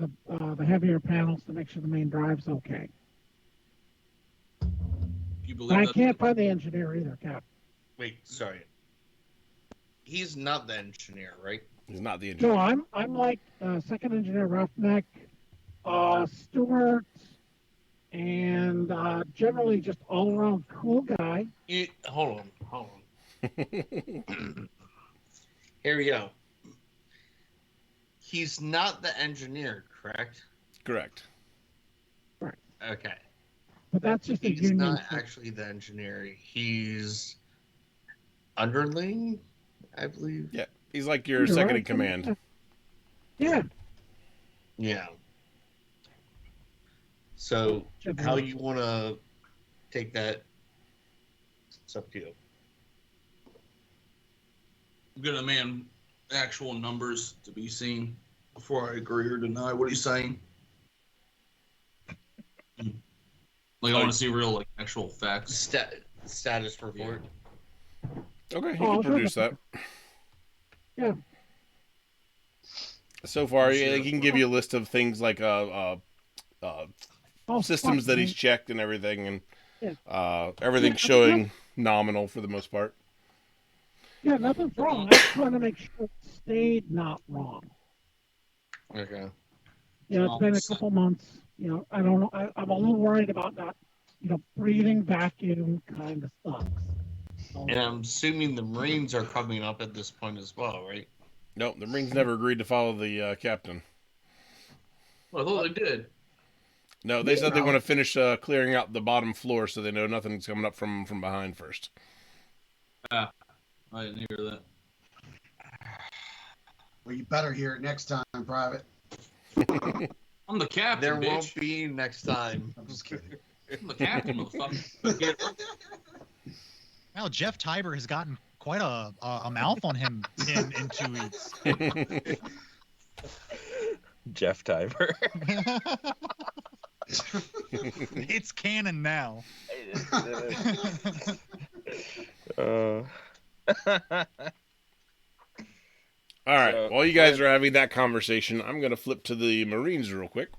S3: the heavier panels to make sure the main drive's okay.
S9: You
S3: And
S9: believe
S3: I
S9: that?
S3: can't find the engineer either, Cap.
S7: Wait, sorry. He's not the engineer, right?
S1: He's not the engineer.
S3: No, I'm like second engineer Roughneck, Stewart, and generally just all around cool guy.
S7: Hold on. Here we go. He's not the engineer, correct?
S1: Correct.
S7: Okay.
S3: But that's just a
S7: He's
S3: union.
S7: not
S3: thing.
S7: actually the engineer. He's underling, I believe.
S1: Yeah, he's like your
S3: You're
S1: second
S3: right,
S1: in command.
S3: Yeah.
S7: Yeah. So
S3: Should
S7: how
S3: work.
S7: you want to take that? It's up to you.
S9: I'm gonna demand actual numbers to be seen before I agree or deny what he's saying. Like I want to see real, like, actual facts.
S7: Status report.
S1: Okay, you
S3: Oh,
S1: can produce that.
S3: Yeah.
S1: So far,
S7: Sure.
S1: he can give you a list of things like
S3: Oh,
S1: systems
S3: fuck,
S1: that he's
S3: man.
S1: checked and everything, and
S3: Yeah.
S1: everything's
S3: Yeah,
S1: showing nominal for the most part.
S3: Yeah, nothing's wrong. I'm trying to make sure it stayed not wrong.
S7: Okay.
S3: You know, it's been a couple months. You know, I don't know. I'm a little worried about not, breathing vacuum kind of sucks. So,
S7: And I'm assuming the Marines are coming up at this point as well, right?
S1: Nope, the Marines never agreed to follow the captain.
S9: Well, I thought they did.
S1: No, they said they want to finish clearing out the bottom floor so they know nothing's coming up from behind first.
S9: Ah, I didn't hear that.
S5: Well, you better hear it next time, Private.
S9: I'm the captain,
S7: There
S9: bitch.
S7: won't be next time.
S5: I'm just kidding.
S9: I'm the captain, motherfucker.
S4: Well, Jeff Tiber has gotten quite a mouth on him in 2 weeks.
S10: Jeff Tiber.
S4: It's canon now.
S1: All right,
S10: So,
S1: while you guys are having that conversation, I'm going to flip to the Marines real quick.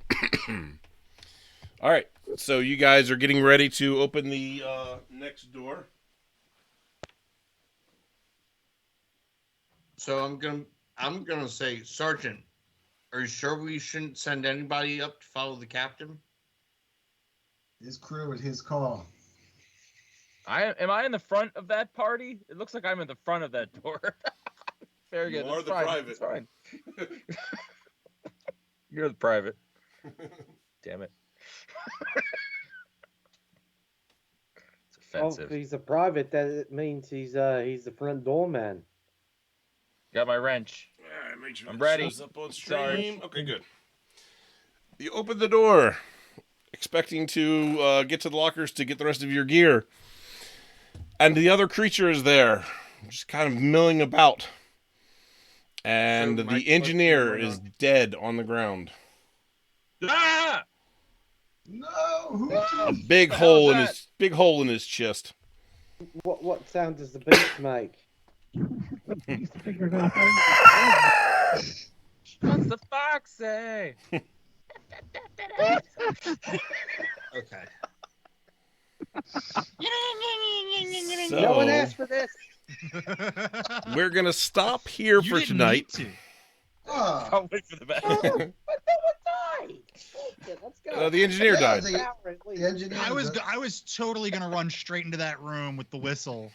S1: All right, so you guys are getting ready to open the next door.
S7: So I'm gonna say, Sergeant, are you sure we shouldn't send anybody up to follow the captain?
S5: His crew at his call.
S10: Am I in the front of that party? It looks like I'm in the front of that door. Very
S1: You
S10: good.
S1: are
S10: That's
S1: the
S10: fine.
S1: private.
S10: That's fine. You're the private. Damn it. It's
S8: Oh,
S10: offensive.
S8: if he's a private, that means he's the front doorman.
S10: Got my wrench.
S1: All right, make sure
S10: I'm
S1: it
S10: ready.
S1: shows up on
S10: Sorry.
S1: stream. Okay, good. You open the door, expecting to get to the lockers to get the rest of your gear, and the other creature is there, just kind of milling about. And
S7: So my
S1: the engineer
S7: question
S1: is
S7: went
S1: dead on the ground.
S10: Ah!
S5: No!
S1: A big hole in his chest.
S8: What sound does the beast make?
S3: he's figured out how to
S10: What's the fox say?
S7: Okay.
S8: No one
S1: So
S8: asked for this.
S1: we're gonna stop here
S4: You
S1: for
S4: didn't
S1: tonight.
S4: need to.
S5: Oh,
S10: I'll wait for the back.
S8: But no one died. Bullshit, let's go.
S1: The engineer
S5: yeah,
S1: died.
S5: the engineer.
S4: I was totally gonna run straight into that room with the whistle.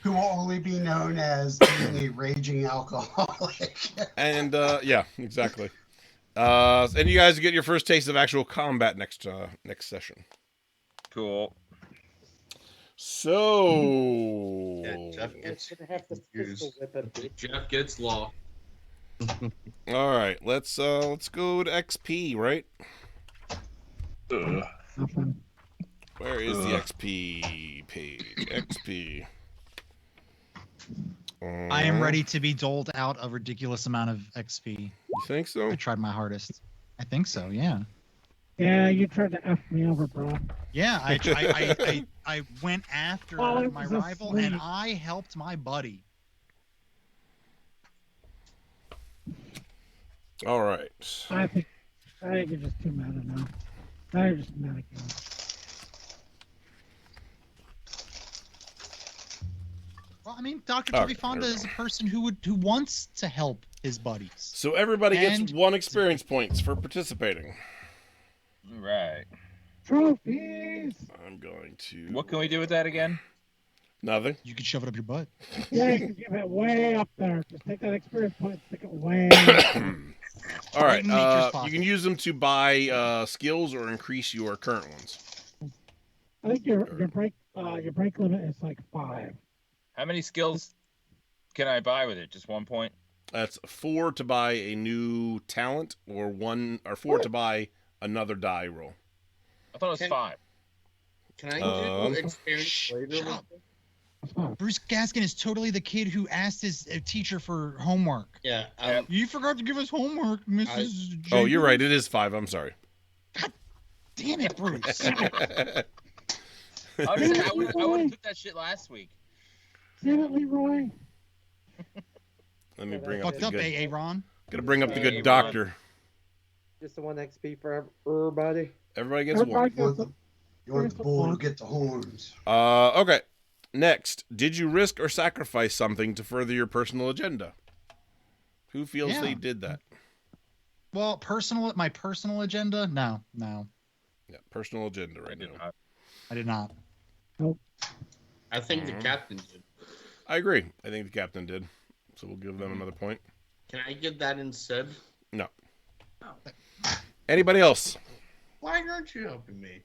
S5: Who will only be known as being a raging alcoholic.
S1: And yeah, exactly. And you guys get your first taste of actual combat next session.
S10: Cool.
S1: So
S7: Yeah, Jeff
S8: I'm
S7: gets
S8: gonna have to pistol
S7: confused.
S8: whip him.
S9: Jeff gets law.
S1: all right, let's go to XP, right?
S3: Nothing.
S1: Where is the XP page? XP.
S4: I am ready to be doled out a ridiculous amount of XP.
S1: You think so?
S4: I tried my hardest. I think so. Yeah.
S3: Yeah, you tried to F me over, bro.
S4: Yeah. I went after
S3: While I
S4: my
S3: was
S4: rival and
S3: asleep.
S4: I helped my buddy.
S1: All right.
S3: I think you're just too meta now. Now you're just meta again.
S4: Well, I mean, Dr.
S1: Okay,
S4: Fonda
S1: there we
S4: is a
S1: go.
S4: person who wants to help his buddies.
S1: So everybody gets
S4: And-
S1: 1 experience points for participating.
S10: Right.
S3: Trophies!
S1: I'm going to.
S10: What can we do with that again?
S1: Nothing.
S4: You could shove it up your butt.
S3: Yeah, you can give it way up there. Just take that experience point and stick it way up there.
S1: All right.
S4: in nature's
S1: You
S4: pocket.
S1: can use them to buy skills or increase your current ones.
S3: I think your break limit is like 5.
S10: How many skills can I buy with it? Just 1 point?
S1: That's 4 to buy a new talent, or 4 to buy another die roll.
S10: I thought it was
S7: Can-
S10: 5.
S7: Can I
S1: Um,
S7: do experience later?
S4: shut
S7: with
S4: up.
S7: it?
S4: Bruce Gaskin is totally the kid who asked his teacher for homework.
S7: Yeah.
S4: You forgot to give us homework, Mrs.
S1: Oh, you're right.
S4: Jenkins."
S1: It is 5. I'm sorry.
S4: Damn it, Bruce.
S10: I would have took that shit last week.
S3: Damn it, Leroy.
S1: Let me bring up
S4: Fucked
S1: the
S4: up,
S1: good.
S4: AA Ron.
S1: Gotta bring up the
S10: Hey,
S1: good
S10: Ron.
S1: doctor.
S8: Just the 1 XP for everybody.
S1: Everybody gets 1.
S5: You want the bull to get the horns.
S1: Okay. Next, did you risk or sacrifice something to further your personal agenda? Who feels they
S4: Yeah.
S1: did that?
S4: Well, my personal agenda? No.
S1: Yeah, personal agenda
S10: I
S1: right
S10: did
S1: now.
S10: not.
S4: I did not.
S7: I think the captain did.
S1: I agree. I think the captain did. So we'll give them another point.
S7: Can I get that instead?
S1: No. Anybody else?
S7: Why aren't you helping me?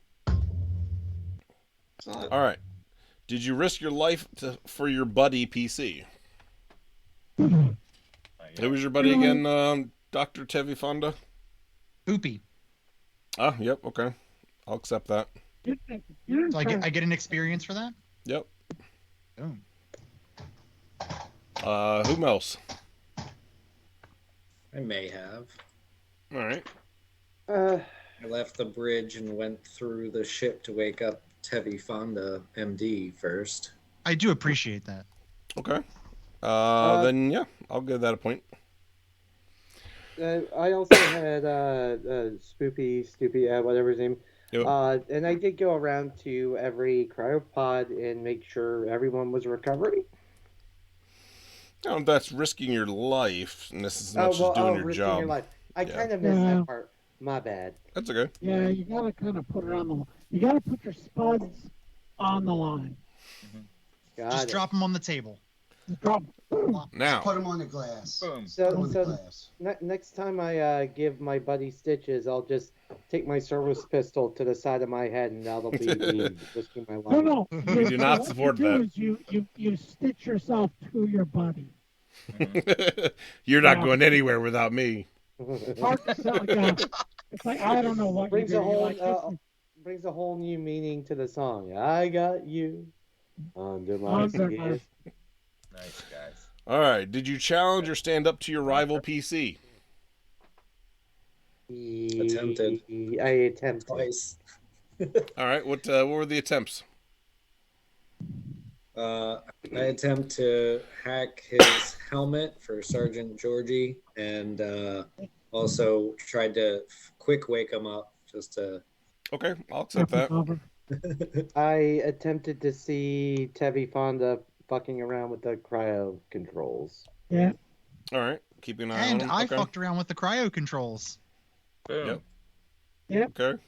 S7: It's not-
S1: All right. Did you risk your life for your buddy PC? Who was your buddy again, Dr. Tevi Fonda?
S4: Poopy.
S1: Ah, yep, okay. I'll accept that.
S4: So I get an experience for that?
S1: Yep.
S4: Boom.
S1: Whom else?
S6: I may have.
S1: All right.
S6: I left the bridge and went through the ship to wake up Tevi Fonda, MD, first.
S4: I do appreciate that.
S1: Okay. Then, yeah, I'll give that a point.
S8: I also had Spoopy, whatever his name.
S1: Yep.
S8: And I did go around to every cryopod and make sure everyone was recovering.
S1: No, that's risking your life as much as doing your
S8: risking
S1: job.
S8: Your life. I
S1: Yeah.
S8: kind of missed that part. My bad.
S1: That's okay.
S3: Yeah, you gotta kind of put it on the. You gotta put your spuds on the line.
S4: Just drop them on the table.
S3: Just drop.
S1: Now.
S5: Put them on the glass.
S10: Boom.
S8: So,
S5: On the
S8: so
S5: glass.
S8: next time I give my buddy stitches, I'll just take my service pistol to the side of my head, and that'll be me risking my life.
S3: No.
S1: We do not support that.
S3: What you do is you stitch yourself to your buddy.
S1: You're not
S3: Yeah.
S1: going anywhere without me.
S3: Hard to sell, yeah. It's like I don't know what
S8: brings
S3: you
S8: a
S3: do. You're
S8: whole
S3: like, listen,
S8: brings a whole new meaning to the song. I got you under my
S3: Under my-
S8: skin.
S10: Nice, guys.
S1: All right. Did you challenge or stand up to your rival PC?
S6: Attempted.
S8: I attempted.
S6: Twice.
S1: All right. What were the attempts?
S6: I attempt to hack his helmet for Sergeant Georgie, and also tried to quick wake him up just to.
S1: Okay, I'll accept that.
S8: I attempted to see Tevi Fonda fucking around with the cryo controls.
S3: Yeah.
S1: All right. Keeping an eye
S4: And
S1: on him.
S4: I
S1: Okay.
S4: fucked around with the cryo controls.
S10: Boom.
S1: Yep. Okay.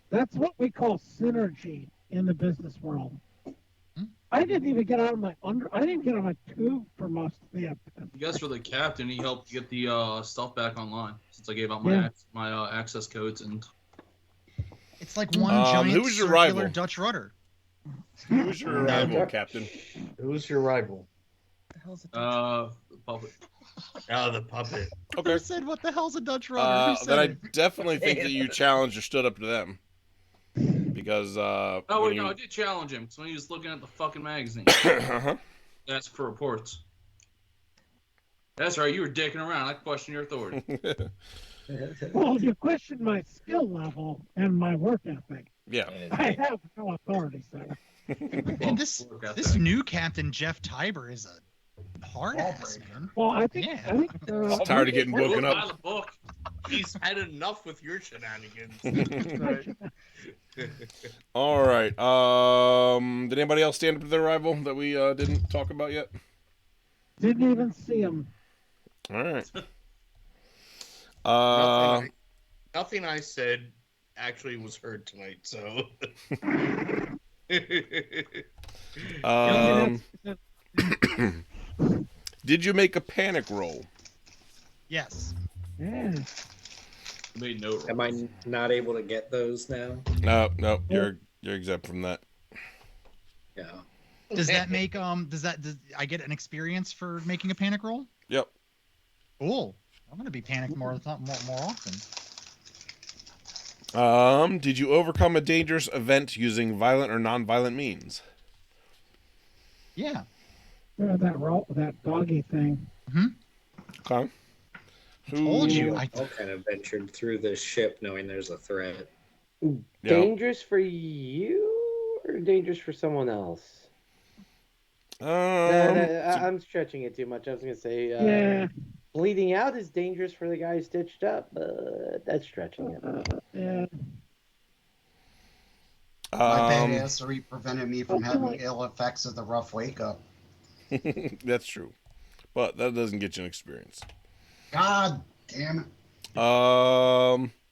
S3: That's what we call synergy in the business world. I didn't even get out of my I didn't get on my tube for most of the episode.
S9: I guess for the captain, he helped get the stuff back online since I gave out
S3: Yeah.
S9: my access codes and.
S4: It's like one
S1: Who
S4: giant
S1: was your
S4: circular
S1: rival?
S4: Dutch rudder.
S1: Who was your rival, Captain?
S7: Who's your rival?
S9: The puppet.
S7: Oh, the puppet.
S1: Okay.
S4: Who said what the hell's a Dutch rudder? Who said
S1: Then I
S4: it?
S1: definitely think that you challenged or stood up to them. Because
S9: Oh
S1: when
S9: wait,
S1: you...
S9: no, I did challenge him because when he was looking at the fucking magazine,
S1: uh-huh.
S9: ask for reports. That's right, you were dicking around. I question your authority.
S3: Well, you question my skill level and my work ethic.
S1: Yeah.
S3: I have no authority, sir.
S4: And this new captain, Jeff Tiber, is a hard ass, man.
S3: Well, I think
S1: Tired of getting woken
S7: By
S1: up.
S7: the book. He's had enough with your shenanigans.
S1: All right. Did anybody else stand up to their rival that we didn't talk about yet?
S3: Didn't even see him.
S1: All right.
S7: Nothing I said actually was heard tonight, so.
S1: Did you make a panic roll?
S4: Yes.
S3: Yeah.
S9: Made no.
S6: Am I not able to get those now?
S1: No, you're exempt from that.
S6: Yeah.
S4: Does that make does I get an experience for making a panic roll?
S1: Yep.
S4: Cool. I'm gonna be panicked more often.
S1: Did you overcome a dangerous event using violent or non-violent means?
S4: Yeah.
S3: That doggy thing.
S1: Okay.
S4: Told you.
S6: I all kind of ventured through this ship knowing there's a threat.
S8: Dangerous for you or dangerous for someone else? I'm stretching it too much. I was gonna say,
S3: Yeah.
S8: bleeding out is dangerous for the guy stitched up, but that's stretching it.
S3: Yeah.
S5: My badassery prevented me from having ill effects of the rough wake up.
S1: That's true, but that doesn't get you an experience.
S5: God damn it.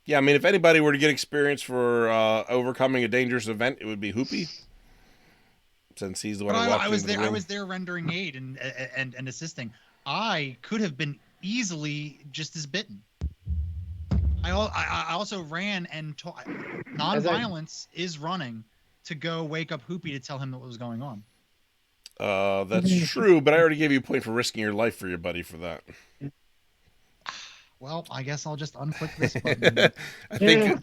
S1: Yeah, I mean, if anybody were to get experience for overcoming a dangerous event, it would be Hoopy, since he's the one who walked into the room.
S4: I was there rendering aid and assisting. I could have been easily just as bitten. I also ran and non-violence is running to go wake up Hoopy to tell him what was going on.
S1: That's true, but I already gave you a point for risking your life for your buddy for that.
S4: Well, I guess I'll just unclick this button.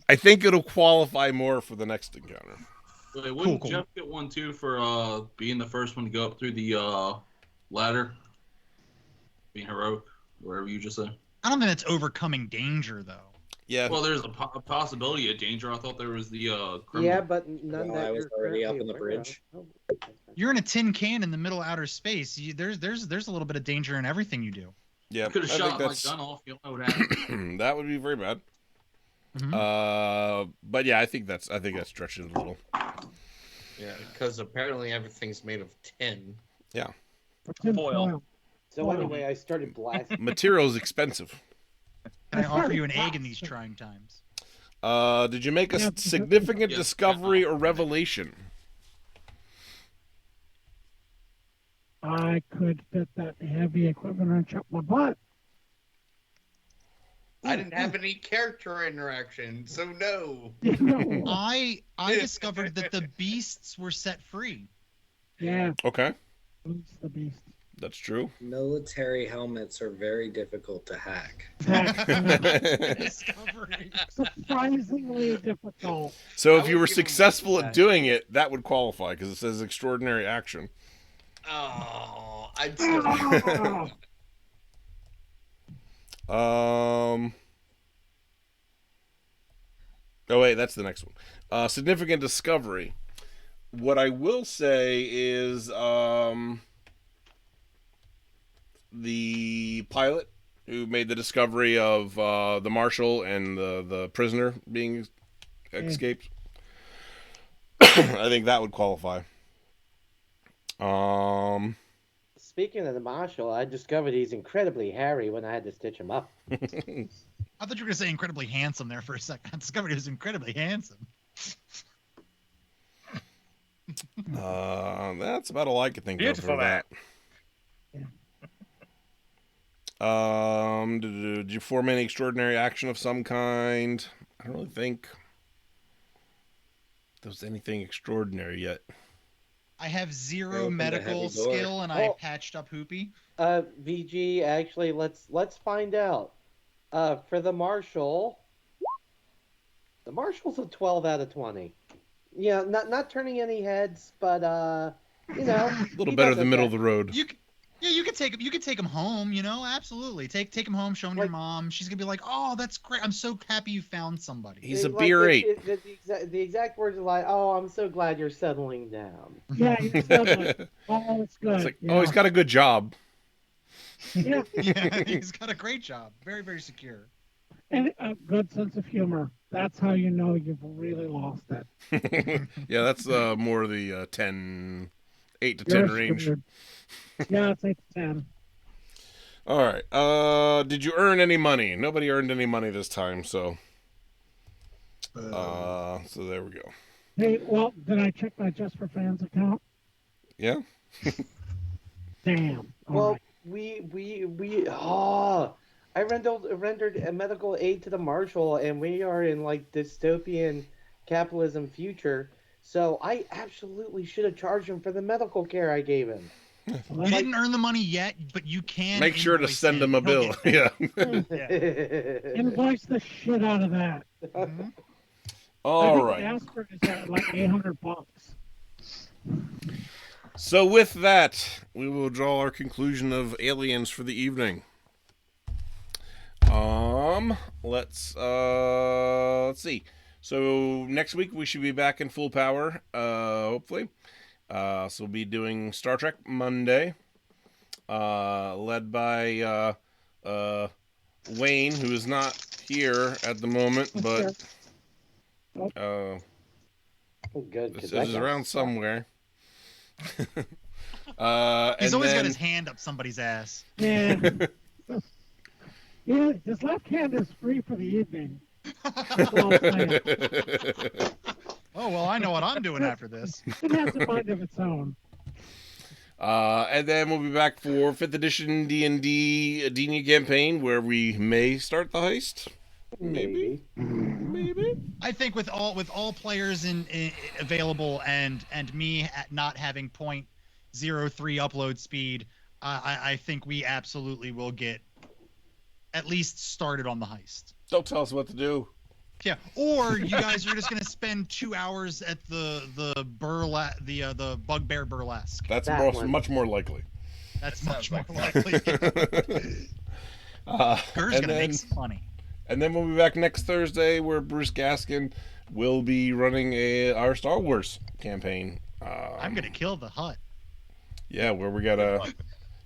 S1: I think it'll qualify more for the next encounter.
S9: Wait, wouldn't Jeff get one too for being the first one to go up through the ladder? Being heroic, wherever you just said.
S4: I don't think it's overcoming danger, though.
S1: Yeah.
S9: Well, there's a possibility of danger. I thought there was the. Criminal.
S8: Yeah, but none that
S6: I was already up in the
S8: aware of.
S6: bridge.
S4: You're in a tin can in the middle of outer space. There's a little bit of danger in everything you do.
S1: Yeah,
S9: I could have shot my gun off. You don't know what happened.
S1: That would be very bad. But yeah, I think that's stretching it a little.
S7: Yeah, because apparently everything's made of tin.
S1: Yeah.
S2: Foil.
S8: So anyway, I started blasting.
S1: Material is expensive.
S4: Can I offer you an egg in these trying times?
S1: Did you make a significant discovery or revelation?
S3: I could fit that heavy equipment and chop my butt.
S7: I didn't have any character interaction, so no.
S4: I discovered that the beasts were set free.
S3: Yeah.
S1: Okay.
S3: Who's the beast?
S1: That's true.
S6: Military helmets are very difficult to hack.
S4: Discovery.
S3: Surprisingly difficult.
S1: So if you were successful at doing it, that would qualify because it says extraordinary action.
S7: Oh, I'd still.
S1: Oh wait, that's the next one. Significant discovery. What I will say is the pilot who made the discovery of the marshal and the prisoner being escaped. I think that would qualify.
S8: Speaking of the marshal, I discovered he's incredibly hairy when I had to stitch him up.
S4: I thought you were going to say incredibly handsome there for a second. I discovered he was incredibly handsome.
S1: That's about all I could think of for that. Did you form any extraordinary action of some kind? I don't really think there was anything extraordinary yet.
S4: I have zero medical skill, and I patched up Hoopy.
S8: VG, actually, let's find out. For the marshal's a 12 out of 20. Yeah, not turning any heads, but you know,
S1: a little better than middle of the road.
S4: You could take him home. You know, absolutely. Take him home. Show him your mom. She's gonna be like, "Oh, that's great. I'm so happy you found somebody."
S1: He's a beer eight.
S8: The exact words are like, "Oh, I'm so glad you're settling down."
S3: Yeah, he's settling. Oh, it's good.
S1: It's like, oh, he's got a good job.
S3: Yeah.
S4: Yeah, he's got a great job. Very, very secure.
S3: And a good sense of humor. That's how you know you've really lost it.
S1: Yeah, that's more the 8 to 10 range.
S3: Screwed. Yeah, it's 8 to 10.
S1: All right. Did you earn any money? Nobody earned any money this time, so. So there we go.
S3: Hey, well, did I check my Just for Fans account?
S1: Yeah.
S3: Damn.
S8: Well,
S3: right.
S8: we I rendered a medical aid to the marshal, and we are in like dystopian capitalism future. So I absolutely should have charged him for the medical care I gave him.
S4: You didn't earn the money yet, but you can.
S1: Make sure to
S4: invoice
S1: send him a
S4: He'll
S1: bill.
S4: get
S1: Yeah.
S4: Yeah.
S3: Invoice the shit out of that.
S4: Mhm.
S1: All
S3: I think
S1: right.
S3: Asper is at like $800.
S1: So with that, we will draw our conclusion of Aliens for the evening. Let's see. So next week we should be back in full power, hopefully. So we'll be doing Star Trek Monday, led by Wayne, who is not here at the moment, but
S8: Oh, good. 'cause
S1: is
S8: that guy
S1: around
S8: sucks.
S1: somewhere.
S4: He's
S1: and
S4: always got
S1: then-
S4: his hand up somebody's ass.
S3: Yeah. Yeah, his left hand is free for the evening. That's all I'm saying.
S4: Oh well, I know what I'm doing after this.
S3: It has a mind of its own.
S1: And then we'll be back for 5th edition D&D Adenia campaign, where we may start the heist. Maybe.
S4: I think with all players in available and me at not having .03 upload speed, I think we absolutely will get at least started on the heist.
S1: Don't tell us what to do.
S4: Yeah, or you guys are just gonna spend 2 hours at the Bugbear Burlesque.
S1: That's
S8: That one.
S1: much more likely.
S4: That's
S2: That
S4: much
S2: sounds
S4: more
S2: like
S4: likely. Ger's
S1: and
S4: gonna make
S1: then-
S4: some money.
S1: And then we'll be back next Thursday, where Bruce Gaskin will be running our Star Wars campaign.
S4: I'm gonna kill the hut.
S1: Yeah, where we gotta.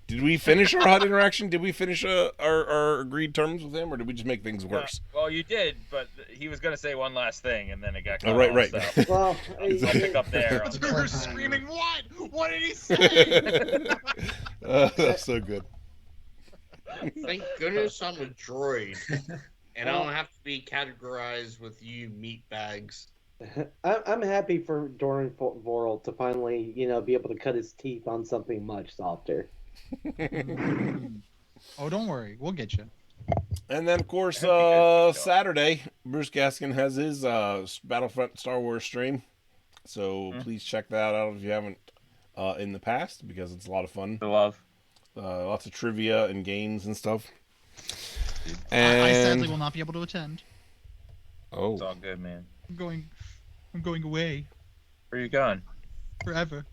S1: Did we finish our HUD interaction? Did we finish our agreed terms with him, or did we just make things worse?
S2: Well, you did, but he was going to say one last thing, and then it got cut
S1: Oh, right,
S2: off,
S1: right.
S2: So
S8: Well,
S2: I'll pick up there.
S4: You're screaming, what? What did he say?
S1: That's so good.
S7: Thank goodness I'm a droid, and I don't have to be categorized with you meat bags.
S8: I'm happy for Doran Voral to finally, be able to cut his teeth on something much softer.
S4: Oh, don't worry, we'll get you.
S1: And then, of course,
S2: I hope you guys picked up.
S1: Saturday, Bruce Gaskin has his Battlefront Star Wars stream. So please check that out if you haven't in the past, because it's a lot of fun.
S2: The love.
S1: Lots of trivia and games and stuff.
S4: I
S1: And
S4: sadly will not be able to attend.
S1: oh,
S2: It's all good, man.
S4: I'm going away
S2: Where are you going?
S4: forever.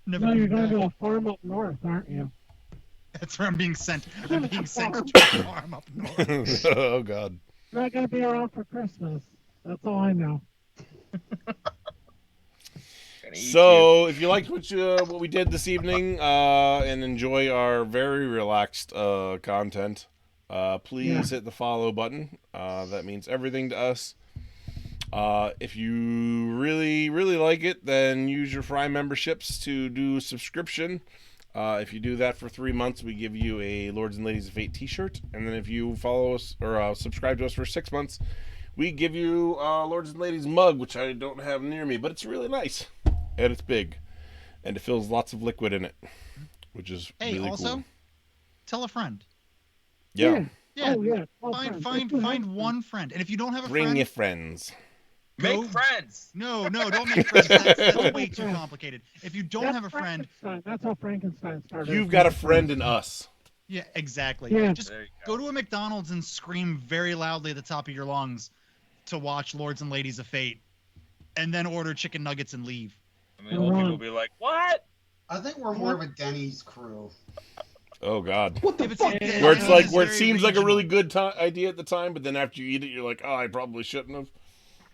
S4: Never
S3: No, you're
S4: coming
S3: going
S4: back.
S3: to a farm up north, aren't you?
S4: That's where I'm being sent. I'm being sent to a farm up north.
S1: oh God.
S3: You're not going to be around for Christmas. That's all I know.
S2: Gonna eat
S1: So, if you liked what we did this evening and enjoy our very relaxed content, please hit the follow button. That means everything to us. If you really, really like it, then use your Fry memberships to do a subscription. If you do that for 3 months, we give you a Lords and Ladies of Fate t-shirt. And then if you follow us or subscribe to us for 6 months, we give you Lords and Ladies mug, which I don't have near me, but it's really nice. And it's big. And it fills lots of liquid in it, which is
S4: Hey,
S1: really
S4: also,
S1: cool.
S4: tell a friend.
S1: Yeah.
S4: Yeah,
S3: Oh, yeah. Well,
S4: find
S3: friends. If you
S4: find
S3: have-
S4: one friend, and if you don't have a
S1: Bring
S4: friend,
S1: your friends.
S2: Make
S4: go-
S2: friends.
S4: No, don't make friends. That's way too complicated. If you don't
S3: That's
S4: have a friend,
S3: Frankenstein. That's how Frankenstein started.
S1: You've got a friend in us.
S4: yeah, exactly.
S3: Yeah.
S4: Just
S2: There you
S4: go to a McDonald's and scream very loudly at the top of your lungs to watch Lords and Ladies of Fate, and then order chicken nuggets and leave.
S2: And the old people will be like, "What?"
S5: I think we're more of a Denny's crew.
S1: Oh God.
S8: What the
S4: If it's
S8: fuck?
S4: like-
S1: Where it's like
S4: It's
S1: where it
S4: very
S1: seems like a really
S4: regional.
S1: good idea at the time, but then after you eat it, you're like, oh, I probably shouldn't have.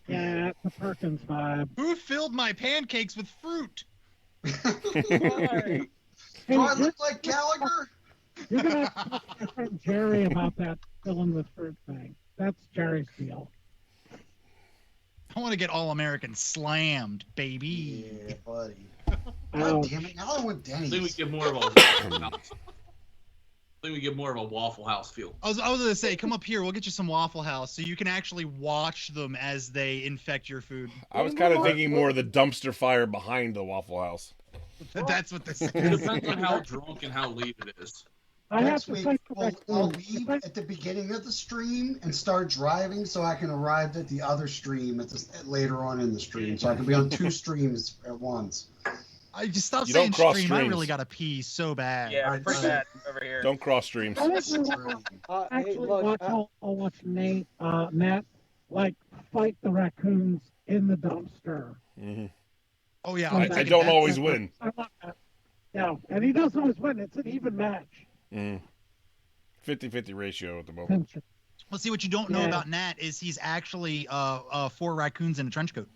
S3: Yeah, it's the Perkins vibe.
S4: Who filled my pancakes with fruit?
S3: Hey,
S5: Do I
S3: you're,
S5: look like Gallagher?
S3: you're going to talk to your friend Jerry about that filling with fruit thing. That's Jerry's deal.
S4: I want to get All American slammed, baby.
S5: Yeah, buddy.
S3: Oh,
S5: God damn it! Now I want
S9: I think we
S5: Denny's.
S9: get more of a Waffle House. I think we get more of a Waffle House feel.
S4: I was gonna say, come up here. We'll get you some Waffle House, so you can actually watch them as they infect your food.
S1: I was kind of thinking more of the dumpster fire behind the Waffle House.
S4: That's what this
S9: It
S4: is.
S9: depends on how drunk and how late it is.
S3: I have
S5: Next
S3: to
S5: week,
S3: fight the
S5: I'll
S3: raccoon.
S5: leave at the beginning of the stream and start driving so I can arrive at the other stream later on in the stream. So I can be on 2 streams at once.
S4: I just stop
S1: You
S4: saying
S1: don't cross
S4: stream. I
S1: streams.
S4: really gotta pee so bad.
S2: Yeah, bring that over here.
S1: Don't cross streams.
S3: I think we
S5: Stream.
S3: actually
S8: look,
S3: I'll watch Nate, Matt, like fight the raccoons in the dumpster.
S1: Hmm.
S4: Oh yeah,
S3: I-
S4: I'm
S3: I
S1: I
S4: taking
S1: don't
S4: bets.
S1: always win.
S3: I want that. Yeah, and he doesn't always win. It's an even match.
S1: 50-50 ratio at the moment.
S4: Well, see, what you don't know
S3: Yeah.
S4: about Nat is he's actually 4 raccoons in a trench coat.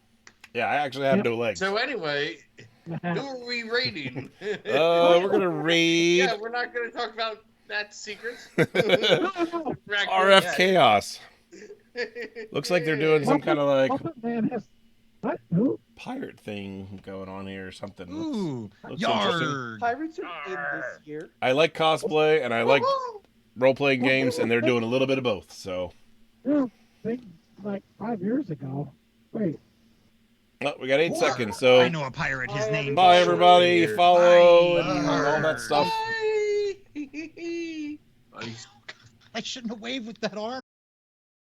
S1: Yeah, I actually have
S3: Yep.
S1: no legs.
S7: So anyway, who are we raiding?
S1: We're gonna raid
S7: Yeah, we're not going to talk about that secrets.
S1: RF
S7: Raccoon.
S1: Chaos. Looks like they're doing some kind of like
S3: Muppet Man has what? Who?
S1: pirate thing going on here or something.
S4: Ooh,
S1: Looks interesting.
S4: yard.
S8: Pirates are in this year.
S1: I like cosplay and I like role-playing games, and they're doing a little bit of both. So,
S3: Yeah, they, like 5 years ago. Wait,
S1: we got 8
S5: What?
S1: seconds.
S4: I
S1: So,
S4: know a pirate. His
S8: Bye,
S4: name.
S1: bye everybody.
S7: Bye.
S1: Follow and
S4: Bye.
S1: all that stuff.
S9: Nice.
S4: I shouldn't have waved with that arm.